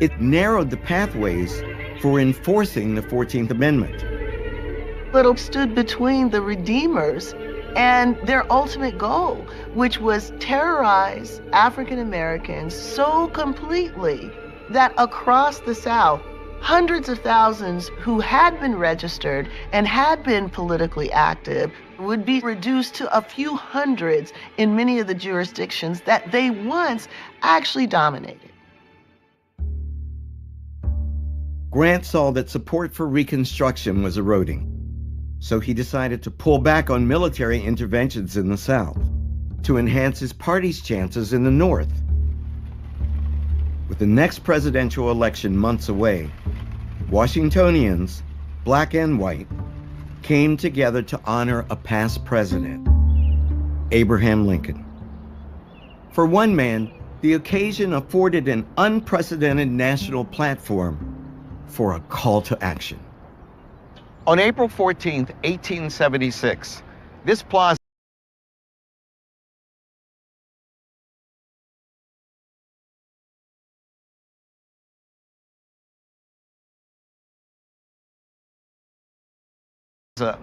Speaker 1: it narrowed the pathways for enforcing the 14th Amendment.
Speaker 13: Little stood between the redeemers and their ultimate goal, which was terrorize African Americans so completely that across the South, hundreds of thousands who had been registered and had been politically active would be reduced to a few hundreds in many of the jurisdictions that they once actually dominated.
Speaker 1: Grant saw that support for Reconstruction was eroding, so he decided to pull back on military interventions in the South to enhance his party's chances in the North. With the next presidential election months away, Washingtonians, black and white, came together to honor a past president, Abraham Lincoln. For one man, the occasion afforded an unprecedented national platform for a call to action.
Speaker 17: On April 14, 1876, this plaza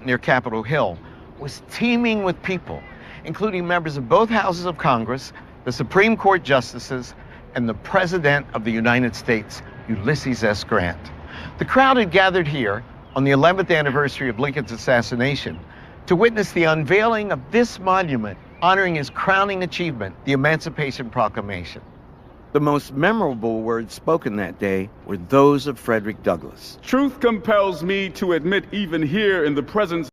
Speaker 17: near Capitol Hill was teeming with people, including members of both houses of Congress, the Supreme Court justices, and the President of the United States, Ulysses S. Grant. The crowd had gathered here on the 11th anniversary of Lincoln's assassination to witness the unveiling of this monument honoring his crowning achievement, the Emancipation Proclamation.
Speaker 1: The most memorable words spoken that day were those of Frederick Douglass.
Speaker 9: Truth compels me to admit, even here in the presence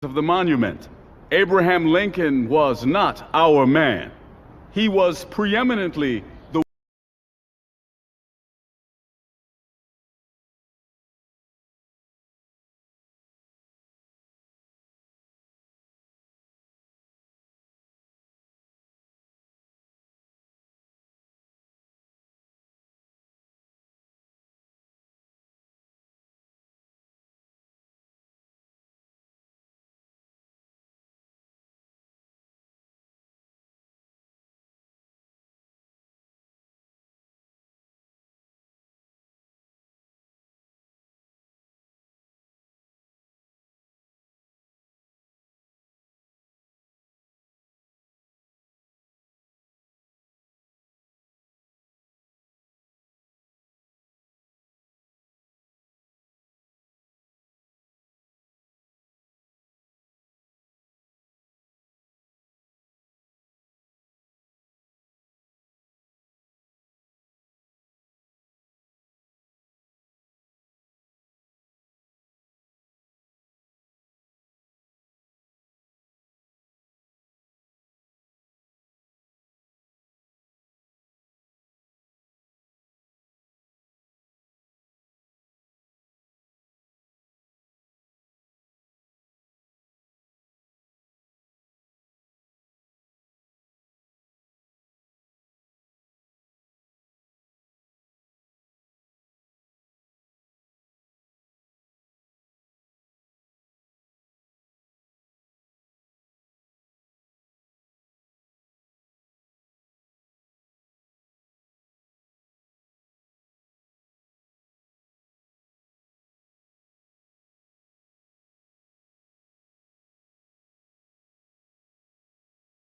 Speaker 9: of the monument, Abraham Lincoln was not our man. He was preeminently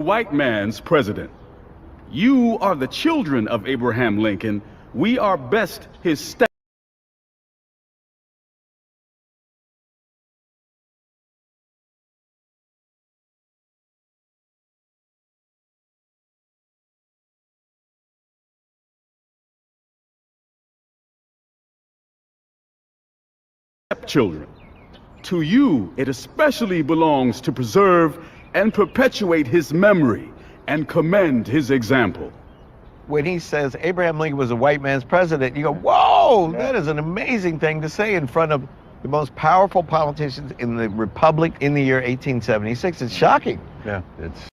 Speaker 9: White man's president. You are the children of Abraham Lincoln. We are best his stepchildren. To you, it especially belongs to preserve and perpetuate his memory and commend his example.
Speaker 17: When he says Abraham Lincoln was a white man's president, you go, whoa, that is an amazing thing to say in front of the most powerful politicians in the Republic in the year 1876. It's shocking.
Speaker 14: Yeah, it's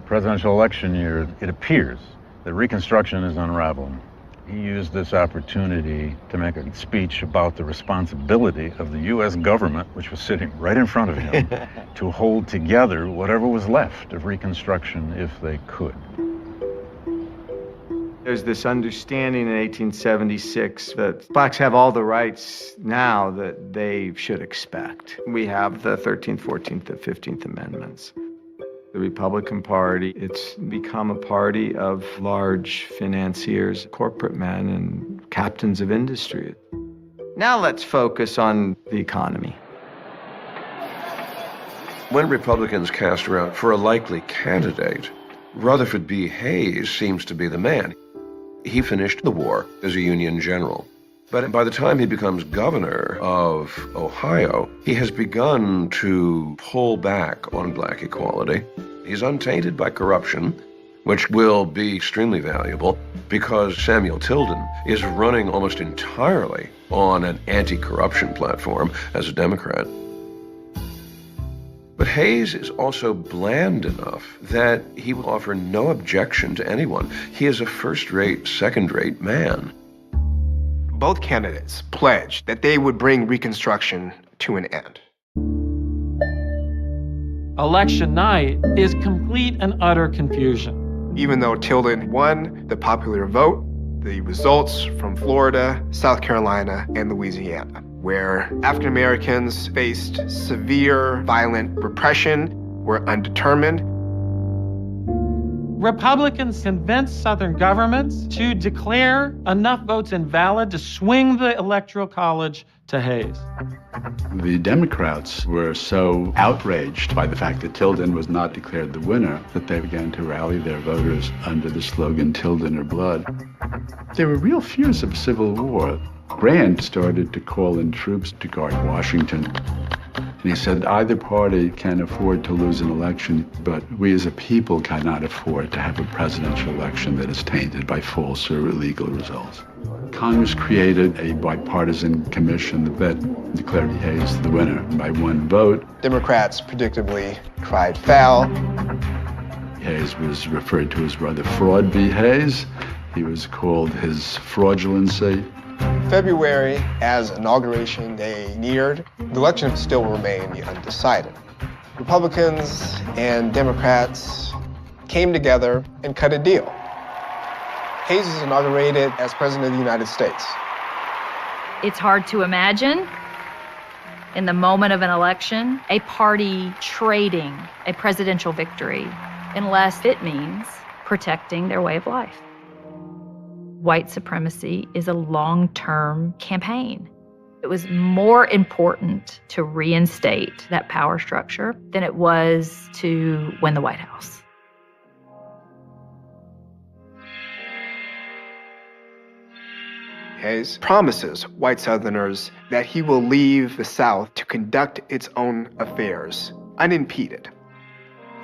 Speaker 14: presidential election year. It appears that Reconstruction is unraveling. He used this opportunity to make a speech about the responsibility of the U.S. government, which was sitting right in front of him, to hold together whatever was left of Reconstruction if they could.
Speaker 2: There's this understanding in 1876 that blacks have all the rights now that they should expect. We have the 13th, 14th, and 15th Amendments. The Republican Party, it's become a party of large financiers, corporate men, and captains of industry. Now let's focus on the economy.
Speaker 16: When Republicans cast around for a likely candidate, Rutherford B. Hayes seems to be the man. He finished the war as a Union general. But by the time he becomes governor of Ohio, he has begun to pull back on black equality. He's untainted by corruption, which will be extremely valuable because Samuel Tilden is running almost entirely on an anti-corruption platform as a Democrat. But Hayes is also bland enough that he will offer no objection to anyone. He is a first-rate, second-rate man.
Speaker 6: Both candidates pledged that they would bring Reconstruction to an end.
Speaker 21: Election night is complete and utter confusion.
Speaker 6: Even though Tilden won the popular vote, the results from Florida, South Carolina, and Louisiana, where African Americans faced severe violent repression, were undetermined.
Speaker 21: Republicans convinced Southern governments to declare enough votes invalid to swing the Electoral College to Hayes.
Speaker 14: The Democrats were so outraged by the fact that Tilden was not declared the winner that they began to rally their voters under the slogan, Tilden or Blood. There were real fears of civil war. Grant started to call in troops to guard Washington. And he said, either party can afford to lose an election, but we as a people cannot afford to have a presidential election that is tainted by false or illegal results. Congress created a bipartisan commission that declared Hayes the winner by one vote.
Speaker 6: Democrats predictably cried foul.
Speaker 14: Hayes was referred to as Brother Fraud v. Hayes. He was called his fraudulency.
Speaker 6: February, as Inauguration Day neared, the election still remained undecided. Republicans and Democrats came together and cut a deal. Hayes is inaugurated as President of the United States.
Speaker 18: It's hard to imagine, in the moment of an election, a party trading a presidential victory, unless it means protecting their way of life. White supremacy is a long-term campaign. It was more important to reinstate that power structure than it was to win the White House.
Speaker 6: Hayes promises white Southerners that he will leave the South to conduct its own affairs unimpeded,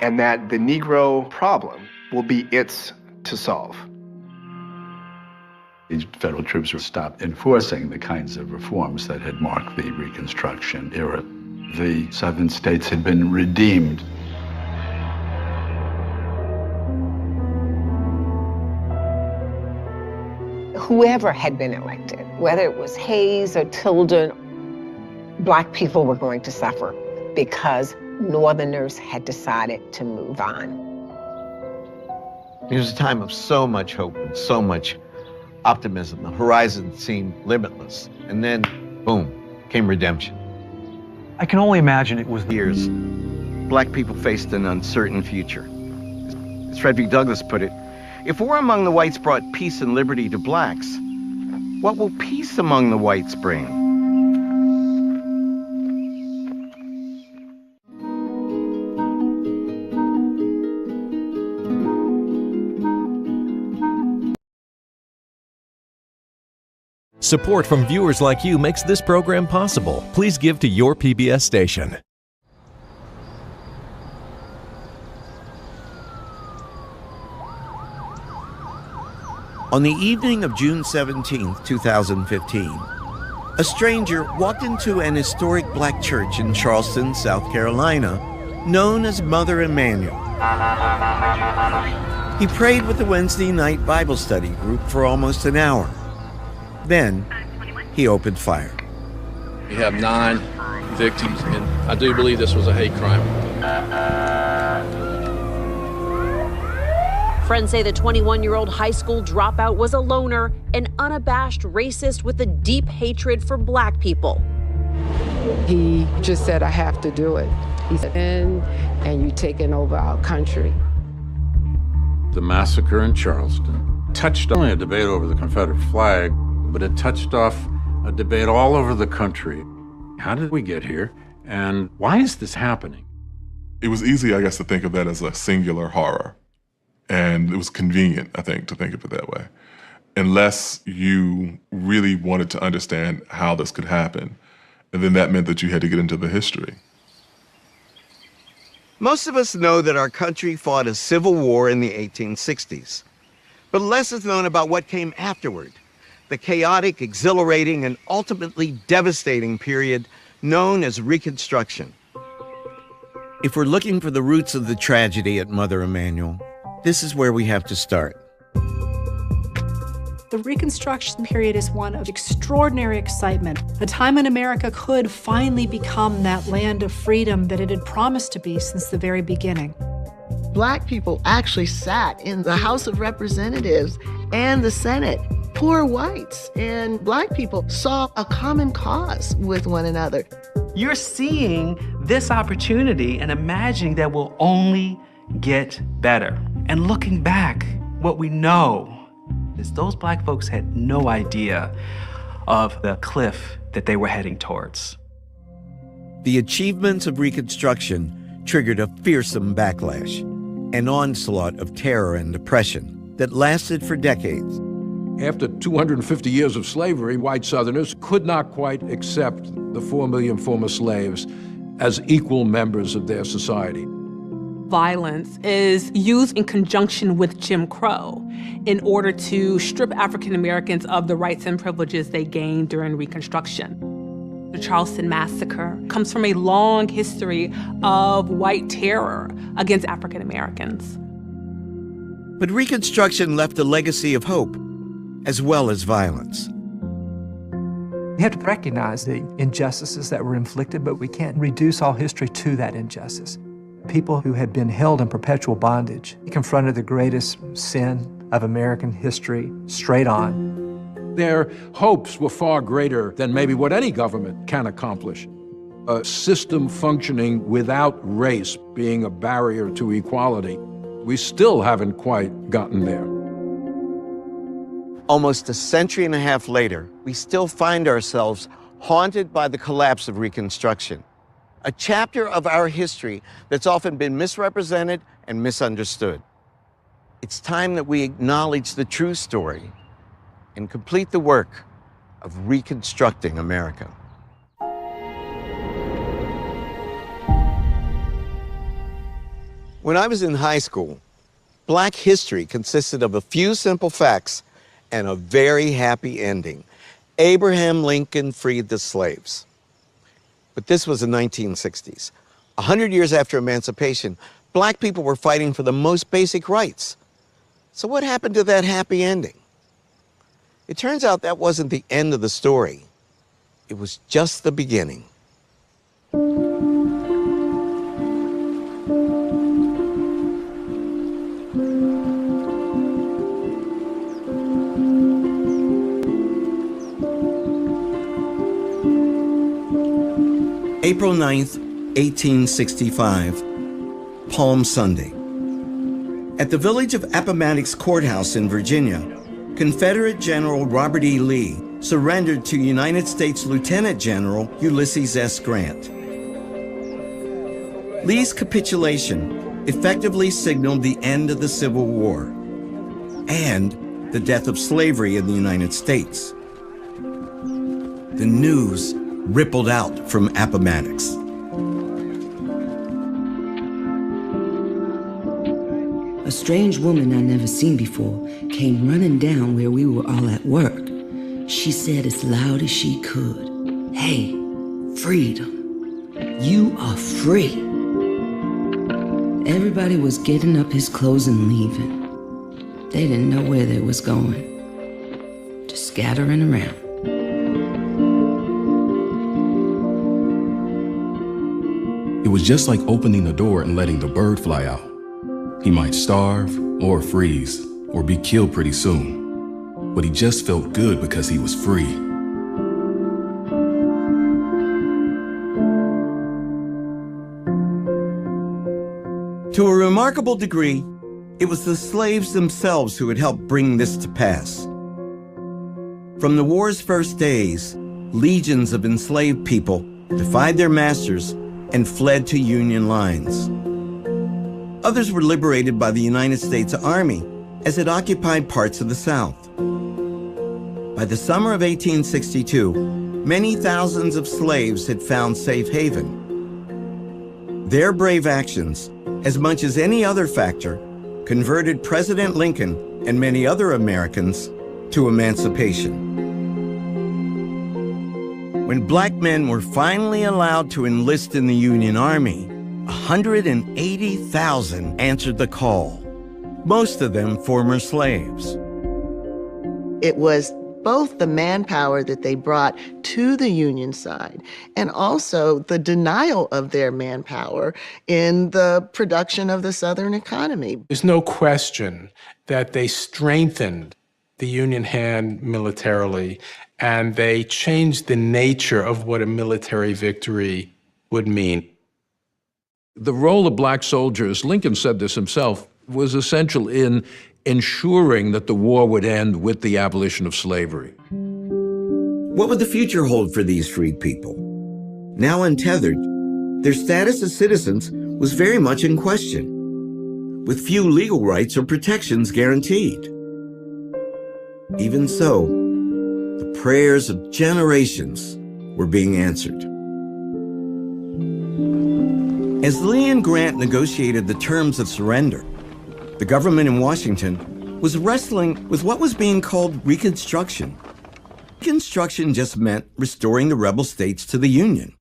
Speaker 6: and that the Negro problem will be its to solve.
Speaker 14: These federal troops were stopped enforcing the kinds of reforms that had marked the Reconstruction era. The Southern states had been redeemed.
Speaker 25: Whoever had been elected, whether it was Hayes or Tilden, Black people were going to suffer because Northerners had decided to move on.
Speaker 17: It was a time of so much hope and so much optimism. The horizon seemed limitless. And then, boom, came redemption.
Speaker 5: I can only imagine it was
Speaker 1: years. Black people faced an uncertain future. As Frederick Douglass put it, if war among the whites brought peace and liberty to blacks, what will peace among the whites bring?
Speaker 19: Support from viewers like you makes this program possible. Please give to your PBS station.
Speaker 1: On the evening of June 17, 2015, a stranger walked into an historic black church in Charleston, South Carolina, known as Mother Emanuel. He prayed with the Wednesday night Bible study group for almost an hour. Then, he opened fire.
Speaker 4: We have 9 victims, and I do believe this was a hate crime.
Speaker 20: Friends say the 21-year-old high school dropout was a loner, an unabashed racist with a deep hatred for black people.
Speaker 22: He just said, I have to do it. He said, and you taking over our country.
Speaker 23: The massacre in Charleston touched only a debate over the Confederate flag, but it touched off a debate all over the country. How did we get here? And why is this happening?
Speaker 8: It was easy, I guess, to think of that as a singular horror. And it was convenient, I think, to think of it that way. Unless you really wanted to understand how this could happen. And then that meant that you had to get into the history.
Speaker 1: Most of us know that our country fought a civil war in the 1860s. But less is known about what came afterward. The chaotic, exhilarating, and ultimately devastating period known as Reconstruction. If we're looking for the roots of the tragedy at Mother Emanuel, this is where we have to start.
Speaker 11: The Reconstruction period is one of extraordinary excitement, a time when America could finally become that land of freedom that it had promised to be since the very beginning.
Speaker 13: Black people actually sat in the House of Representatives and the Senate. Poor whites and black people saw a common cause with one another.
Speaker 24: You're seeing this opportunity and imagining that will only get better. And looking back, what we know is those black folks had no idea of the cliff that they were heading towards.
Speaker 1: The achievements of Reconstruction triggered a fearsome backlash, an onslaught of terror and oppression that lasted for decades.
Speaker 4: After 250 years of slavery, white Southerners could not quite accept the 4 million former slaves as equal members of their society.
Speaker 26: Violence is used in conjunction with Jim Crow in order to strip African Americans of the rights and privileges they gained during Reconstruction. The Charleston Massacre comes from a long history of white terror against African Americans.
Speaker 1: But Reconstruction left a legacy of hope, as well as violence.
Speaker 5: We have to recognize the injustices that were inflicted, but we can't reduce all history to that injustice. People who had been held in perpetual bondage confronted the greatest sin of American history straight on.
Speaker 4: Their hopes were far greater than maybe what any government can accomplish. A system functioning without race being a barrier to equality. We still haven't quite gotten there.
Speaker 1: Almost a century and a half later, we still find ourselves haunted by the collapse of Reconstruction, a chapter of our history that's often been misrepresented and misunderstood. It's time that we acknowledge the true story and complete the work of reconstructing America. When I was in high school, Black history consisted of a few simple facts and a very happy ending. Abraham Lincoln freed the slaves. But this was the 1960s. 100 years after emancipation, Black people were fighting for the most basic rights. So what happened to that happy ending? It turns out that wasn't the end of the story. It was just the beginning. April 9th, 1865, Palm Sunday. At the village of Appomattox Courthouse in Virginia, Confederate General Robert E. Lee surrendered to United States Lieutenant General Ulysses S. Grant. Lee's capitulation effectively signaled the end of the Civil War and the death of slavery in the United States. The news rippled out from Appomattox.
Speaker 3: A strange woman I never seen before came running down where we were all at work. She said as loud as she could, "Hey, freedom, you are free." Everybody was getting up his clothes and leaving. They didn't know where they was going, just scattering around.
Speaker 7: It was just like opening the door and letting the bird fly out. He might starve or freeze or be killed pretty soon, but he just felt good because he was free.
Speaker 1: To a remarkable degree, it was the slaves themselves who had helped bring this to pass. From the war's first days, legions of enslaved people defied their masters and fled to Union lines. Others were liberated by the United States Army as it occupied parts of the South. By the summer of 1862, many thousands of slaves had found safe haven. Their brave actions, as much as any other factor, converted President Lincoln and many other Americans to emancipation. When black men were finally allowed to enlist in the Union Army, 180,000 answered the call, most of them former slaves.
Speaker 13: It was both the manpower that they brought to the Union side and also the denial of their manpower in the production of the Southern economy.
Speaker 9: There's no question that they strengthened the Union hand militarily, and they changed the nature of what a military victory would mean.
Speaker 4: The role of black soldiers, Lincoln said this himself, was essential in ensuring that the war would end with the abolition of slavery.
Speaker 1: What would the future hold for these freed people? Now untethered, their status as citizens was very much in question, with few legal rights or protections guaranteed. Even so, the prayers of generations were being answered. As Lee and Grant negotiated the terms of surrender, the government in Washington was wrestling with what was being called Reconstruction. Reconstruction just meant restoring the rebel states to the Union.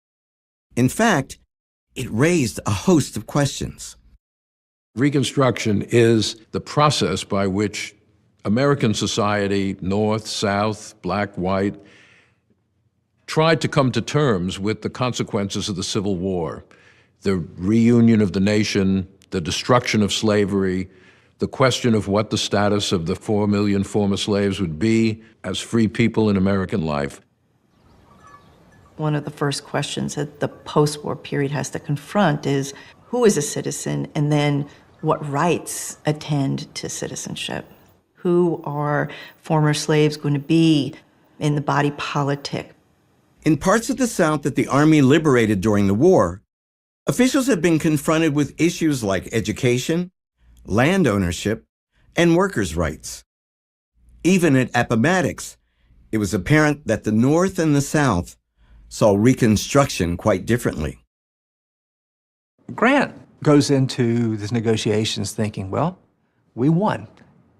Speaker 1: In fact, it raised a host of questions.
Speaker 4: Reconstruction is the process by which American society, North, South, black, white, tried to come to terms with the consequences of the Civil War, the reunion of the nation, the destruction of slavery, the question of what the status of the 4 million former slaves would be as free people in American life.
Speaker 10: One of the first questions that the post-war period has to confront is who is a citizen, and then what rights attend to citizenship? Who are former slaves going to be in the body politic?
Speaker 1: In parts of the South that the Army liberated during the war, officials had been confronted with issues like education, land ownership, and workers' rights. Even at Appomattox, it was apparent that the North and the South saw Reconstruction quite differently.
Speaker 5: Grant goes into these negotiations thinking, well, we won.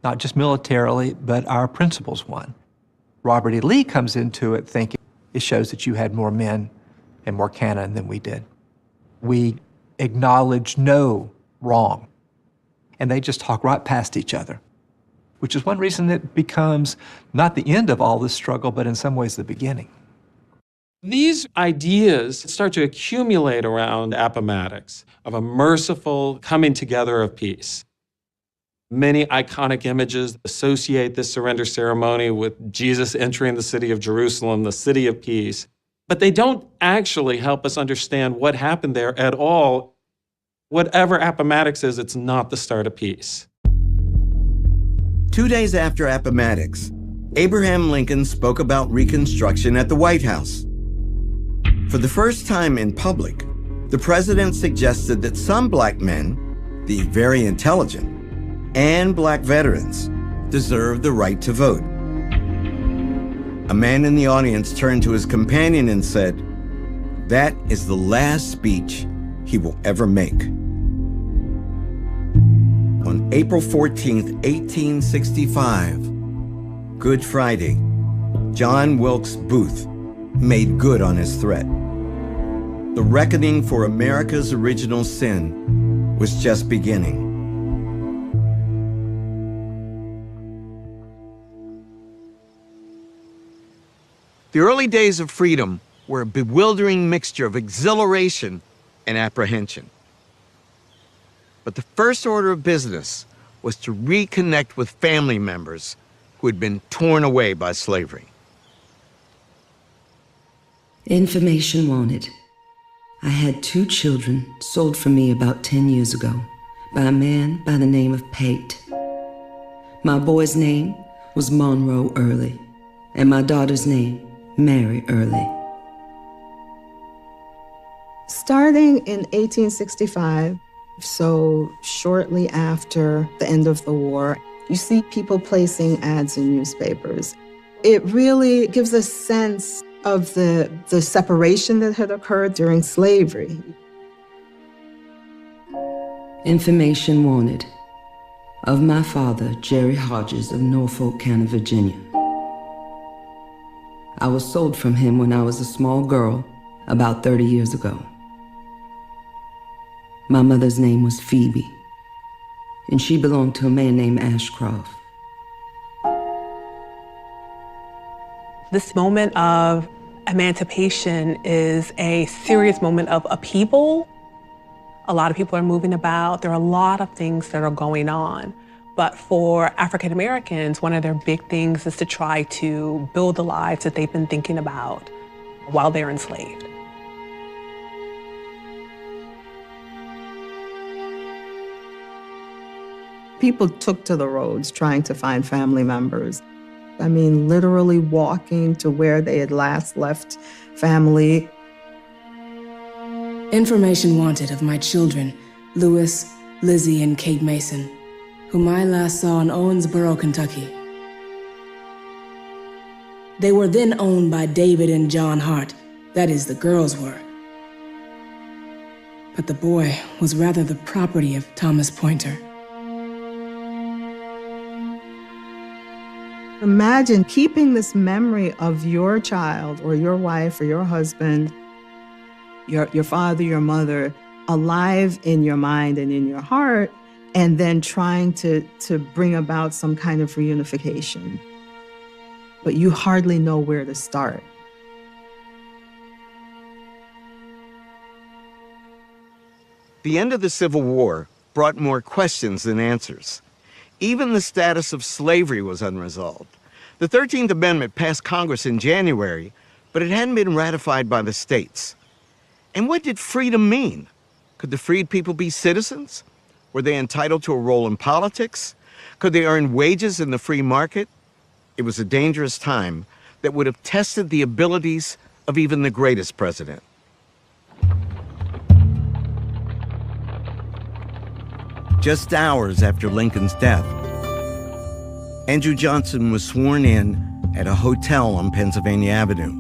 Speaker 5: Not just militarily, but our principles won. Robert E. Lee comes into it thinking, it shows that you had more men and more cannon than we did. We acknowledge no wrong. And they just talk right past each other, which is one reason it becomes not the end of all this struggle, but in some ways the beginning.
Speaker 21: These ideas start to accumulate around Appomattox of a merciful coming together of peace. Many iconic images associate this surrender ceremony with Jesus entering the city of Jerusalem, the city of peace. but they don't actually help us understand what happened there at all. Whatever Appomattox is, it's not the start of peace.
Speaker 1: 2 days after Appomattox, Abraham Lincoln spoke about Reconstruction at the White House. For the first time in public, the president suggested that some black men, the very intelligent, and black veterans deserve the right to vote. A man in the audience turned to his companion and said, "That is the last speech he will ever make." On April 14th, 1865, Good Friday, John Wilkes Booth made good on his threat. The reckoning for America's original sin was just beginning.
Speaker 17: The early days of freedom were a bewildering mixture of exhilaration and apprehension. But the first order of business was to reconnect with family members who had been torn away by slavery.
Speaker 3: Information wanted. I had 2 children sold from me about 10 years ago by a man by the name of Pate. My boy's name was Monroe Early, and my daughter's name, Mary Early.
Speaker 2: Starting in 1865, so shortly after the end of the war, you see people placing ads in newspapers. It really gives a sense of the separation that had occurred during slavery.
Speaker 3: Information wanted. Of my father, Jerry Hodges of Norfolk County, Virginia. I was sold from him when I was a small girl, about 30 years ago. My mother's name was Phoebe, and she belonged to a man named Ashcroft.
Speaker 26: This moment of emancipation is a serious moment of upheaval. A lot of people are moving about. There are a lot of things that are going on. But for African Americans, one of their big things is to try to build the lives that they've been thinking about while they're enslaved.
Speaker 2: People took to the roads trying to find family members. I mean, literally walking to where they had last left family.
Speaker 6: Information wanted of my children, Lewis, Lizzie, and Kate Mason, whom I last saw in Owensboro, Kentucky. They were then owned by David and John Hart, that is, the girls were. But the boy was rather the property of Thomas Pointer.
Speaker 2: Imagine keeping this memory of your child or your wife or your husband, your father, your mother, alive in your mind and in your heart, and then trying to bring about some kind of reunification. But you hardly know where to start.
Speaker 17: The end of the Civil War brought more questions than answers. Even the status of slavery was unresolved. The 13th Amendment passed Congress in January, but it hadn't been ratified by the states. And what did freedom mean? Could the freed people be citizens? Were they entitled to a role in politics? Could they earn wages in the free market? It was a dangerous time that would have tested the abilities of even the greatest president.
Speaker 1: Just hours after Lincoln's death, Andrew Johnson was sworn in at a hotel on Pennsylvania Avenue.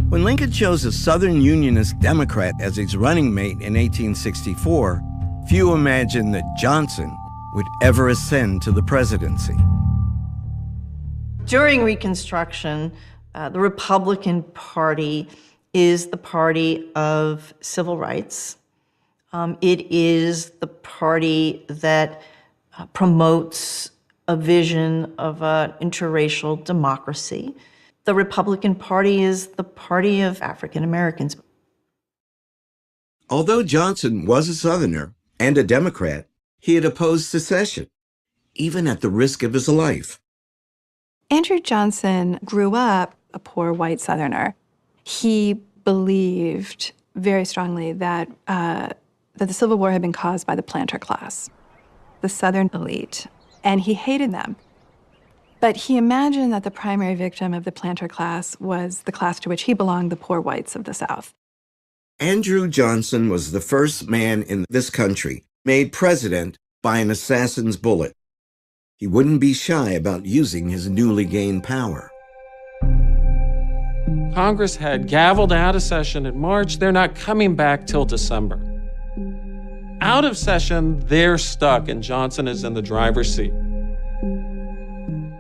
Speaker 1: When Lincoln chose a Southern Unionist Democrat as his running mate in 1864, few imagined that Johnson would ever ascend to the presidency.
Speaker 10: During Reconstruction, the Republican Party is the party of civil rights. It is the party that promotes a vision of an interracial democracy. The Republican Party is the party of African Americans.
Speaker 1: Although Johnson was a Southerner and a Democrat, he had opposed secession, even at the risk of his life.
Speaker 12: Andrew Johnson grew up a poor white Southerner. He believed very strongly that the Civil War had been caused by the planter class, the Southern elite, and he hated them. But he imagined that the primary victim of the planter class was the class to which he belonged, the poor whites of the South.
Speaker 1: Andrew Johnson was the first man in this country made president by an assassin's bullet. He wouldn't be shy about using his newly gained power.
Speaker 21: Congress had gavelled out of session in March. They're not coming back till December. Out of session, they're stuck, and Johnson is in the driver's seat.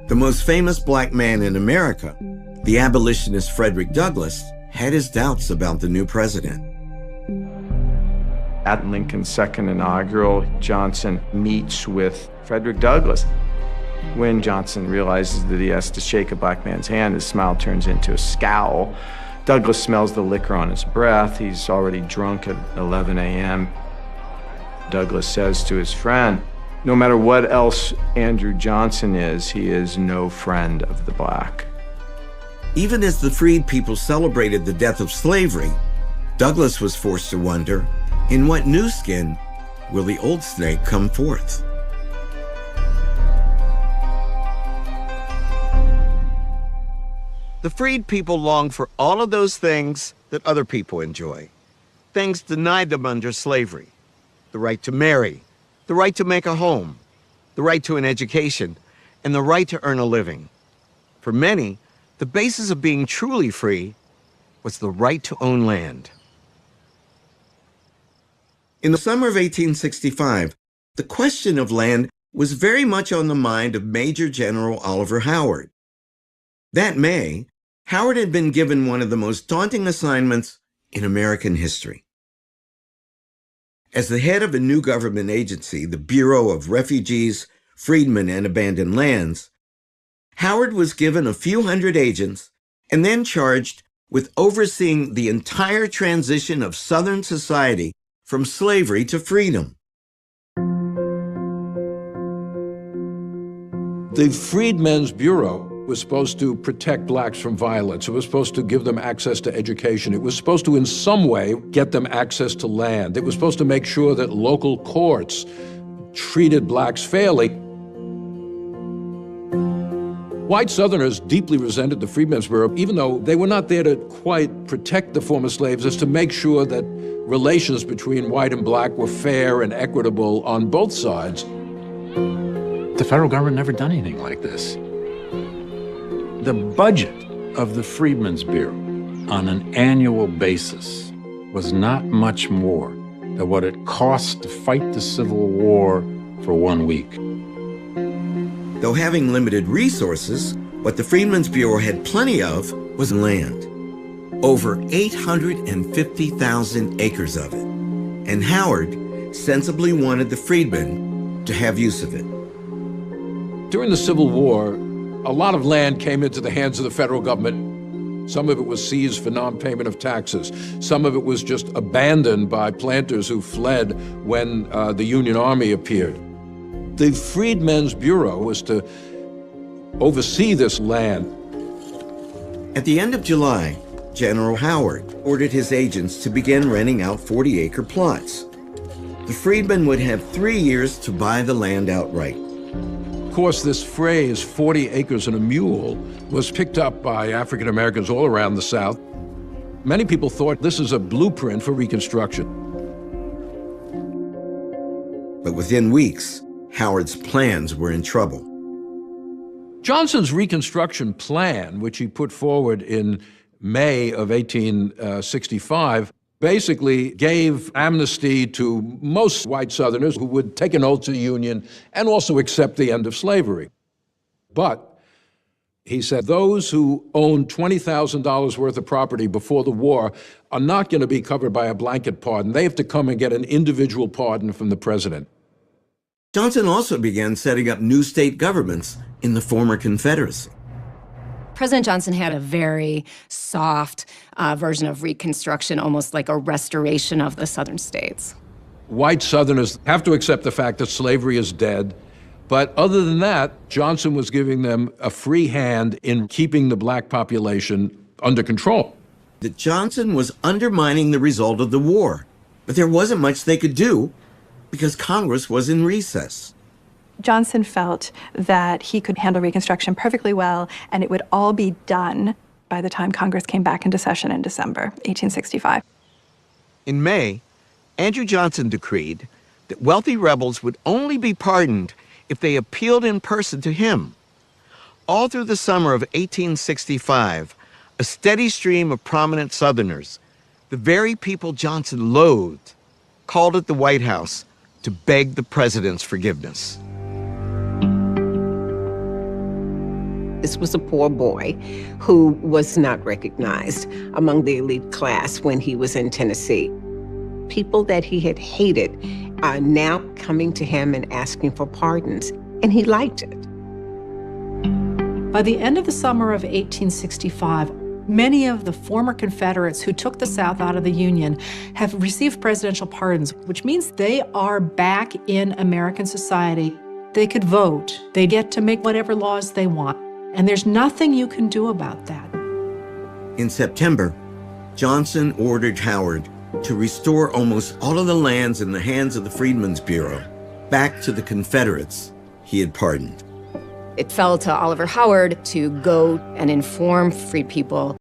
Speaker 1: The most famous black man in America, the abolitionist Frederick Douglass, had his doubts about the new president.
Speaker 14: At Lincoln's second inaugural, Johnson meets with Frederick Douglass. When Johnson realizes that he has to shake a black man's hand, his smile turns into a scowl. Douglass smells the liquor on his breath. He's already drunk at 11 a.m. Douglass says to his friend, no matter what else Andrew Johnson is, he is no friend of the black.
Speaker 1: Even as the freed people celebrated the death of slavery, Douglass was forced to wonder, in what new skin will the old snake come forth? The freed people longed for all of those things that other people enjoy, things denied them under slavery: the right to marry, the right to make a home, the right to an education, and the right to earn a living. For many, the basis of being truly free was the right to own land. In the summer of 1865, the question of land was very much on the mind of Major General Oliver Howard. That May, Howard had been given one of the most daunting assignments in American history. As the head of a new government agency, the Bureau of Refugees, Freedmen, and Abandoned Lands, Howard was given a few hundred agents and then charged with overseeing the entire transition of Southern society from slavery to freedom.
Speaker 4: The Freedmen's Bureau was supposed to protect blacks from violence. It was supposed to give them access to education. It was supposed to, in some way, get them access to land. It was supposed to make sure that local courts treated blacks fairly. White Southerners deeply resented the Freedmen's Bureau, even though they were not there to quite protect the former slaves, as to make sure that relations between white and black were fair and equitable on both sides.
Speaker 23: The federal government never done anything like this. The budget of the Freedmen's Bureau on an annual basis was not much more than what it cost to fight the Civil War for 1 week.
Speaker 1: Though having limited resources, what the Freedmen's Bureau had plenty of was land. Over 850,000 acres of it. And Howard sensibly wanted the freedmen to have use of it.
Speaker 4: During the Civil War, a lot of land came into the hands of the federal government. Some of it was seized for non-payment of taxes. Some of it was just abandoned by planters who fled when the Union Army appeared. The Freedmen's Bureau was to oversee this land.
Speaker 1: At the end of July, General Howard ordered his agents to begin renting out 40-acre plots. The freedmen would have 3 years to buy the land outright.
Speaker 4: Of course, this phrase, 40 acres and a mule, was picked up by African Americans all around the South. Many people thought this is a blueprint for Reconstruction.
Speaker 1: But within weeks, Howard's plans were in trouble.
Speaker 4: Johnson's Reconstruction plan, which he put forward in May of 1865, basically gave amnesty to most white Southerners who would take an oath to the Union and also accept the end of slavery. But he said those who own $20,000 worth of property before the war are not going to be covered by a blanket pardon. They have to come and get an individual pardon from the president.
Speaker 1: Johnson also began setting up new state governments in the former Confederacy.
Speaker 15: President Johnson had a very soft version of Reconstruction, almost like a restoration of the Southern states.
Speaker 4: White Southerners have to accept the fact that slavery is dead. But other than that, Johnson was giving them a free hand in keeping the black population under control.
Speaker 1: That Johnson was undermining the result of the war, but there wasn't much they could do because Congress was in recess.
Speaker 12: Johnson felt that he could handle Reconstruction perfectly well, and it would all be done by the time Congress came back into session in December 1865.
Speaker 17: In May, Andrew Johnson decreed that wealthy rebels would only be pardoned if they appealed in person to him. All through the summer of 1865, a steady stream of prominent Southerners, the very people Johnson loathed, called at the White House to beg the president's forgiveness.
Speaker 16: This was a poor boy who was not recognized among the elite class when he was in Tennessee. People that he had hated are now coming to him and asking for pardons, and he liked it.
Speaker 11: By the end of the summer of 1865, many of the former Confederates who took the South out of the Union have received presidential pardons, which means they are back in American society. They could vote. They get to make whatever laws they want. And there's nothing you can do about that.
Speaker 1: In September, Johnson ordered Howard to restore almost all of the lands in the hands of the Freedmen's Bureau back to the Confederates he had pardoned.
Speaker 15: It fell to Oliver Howard to go and inform free people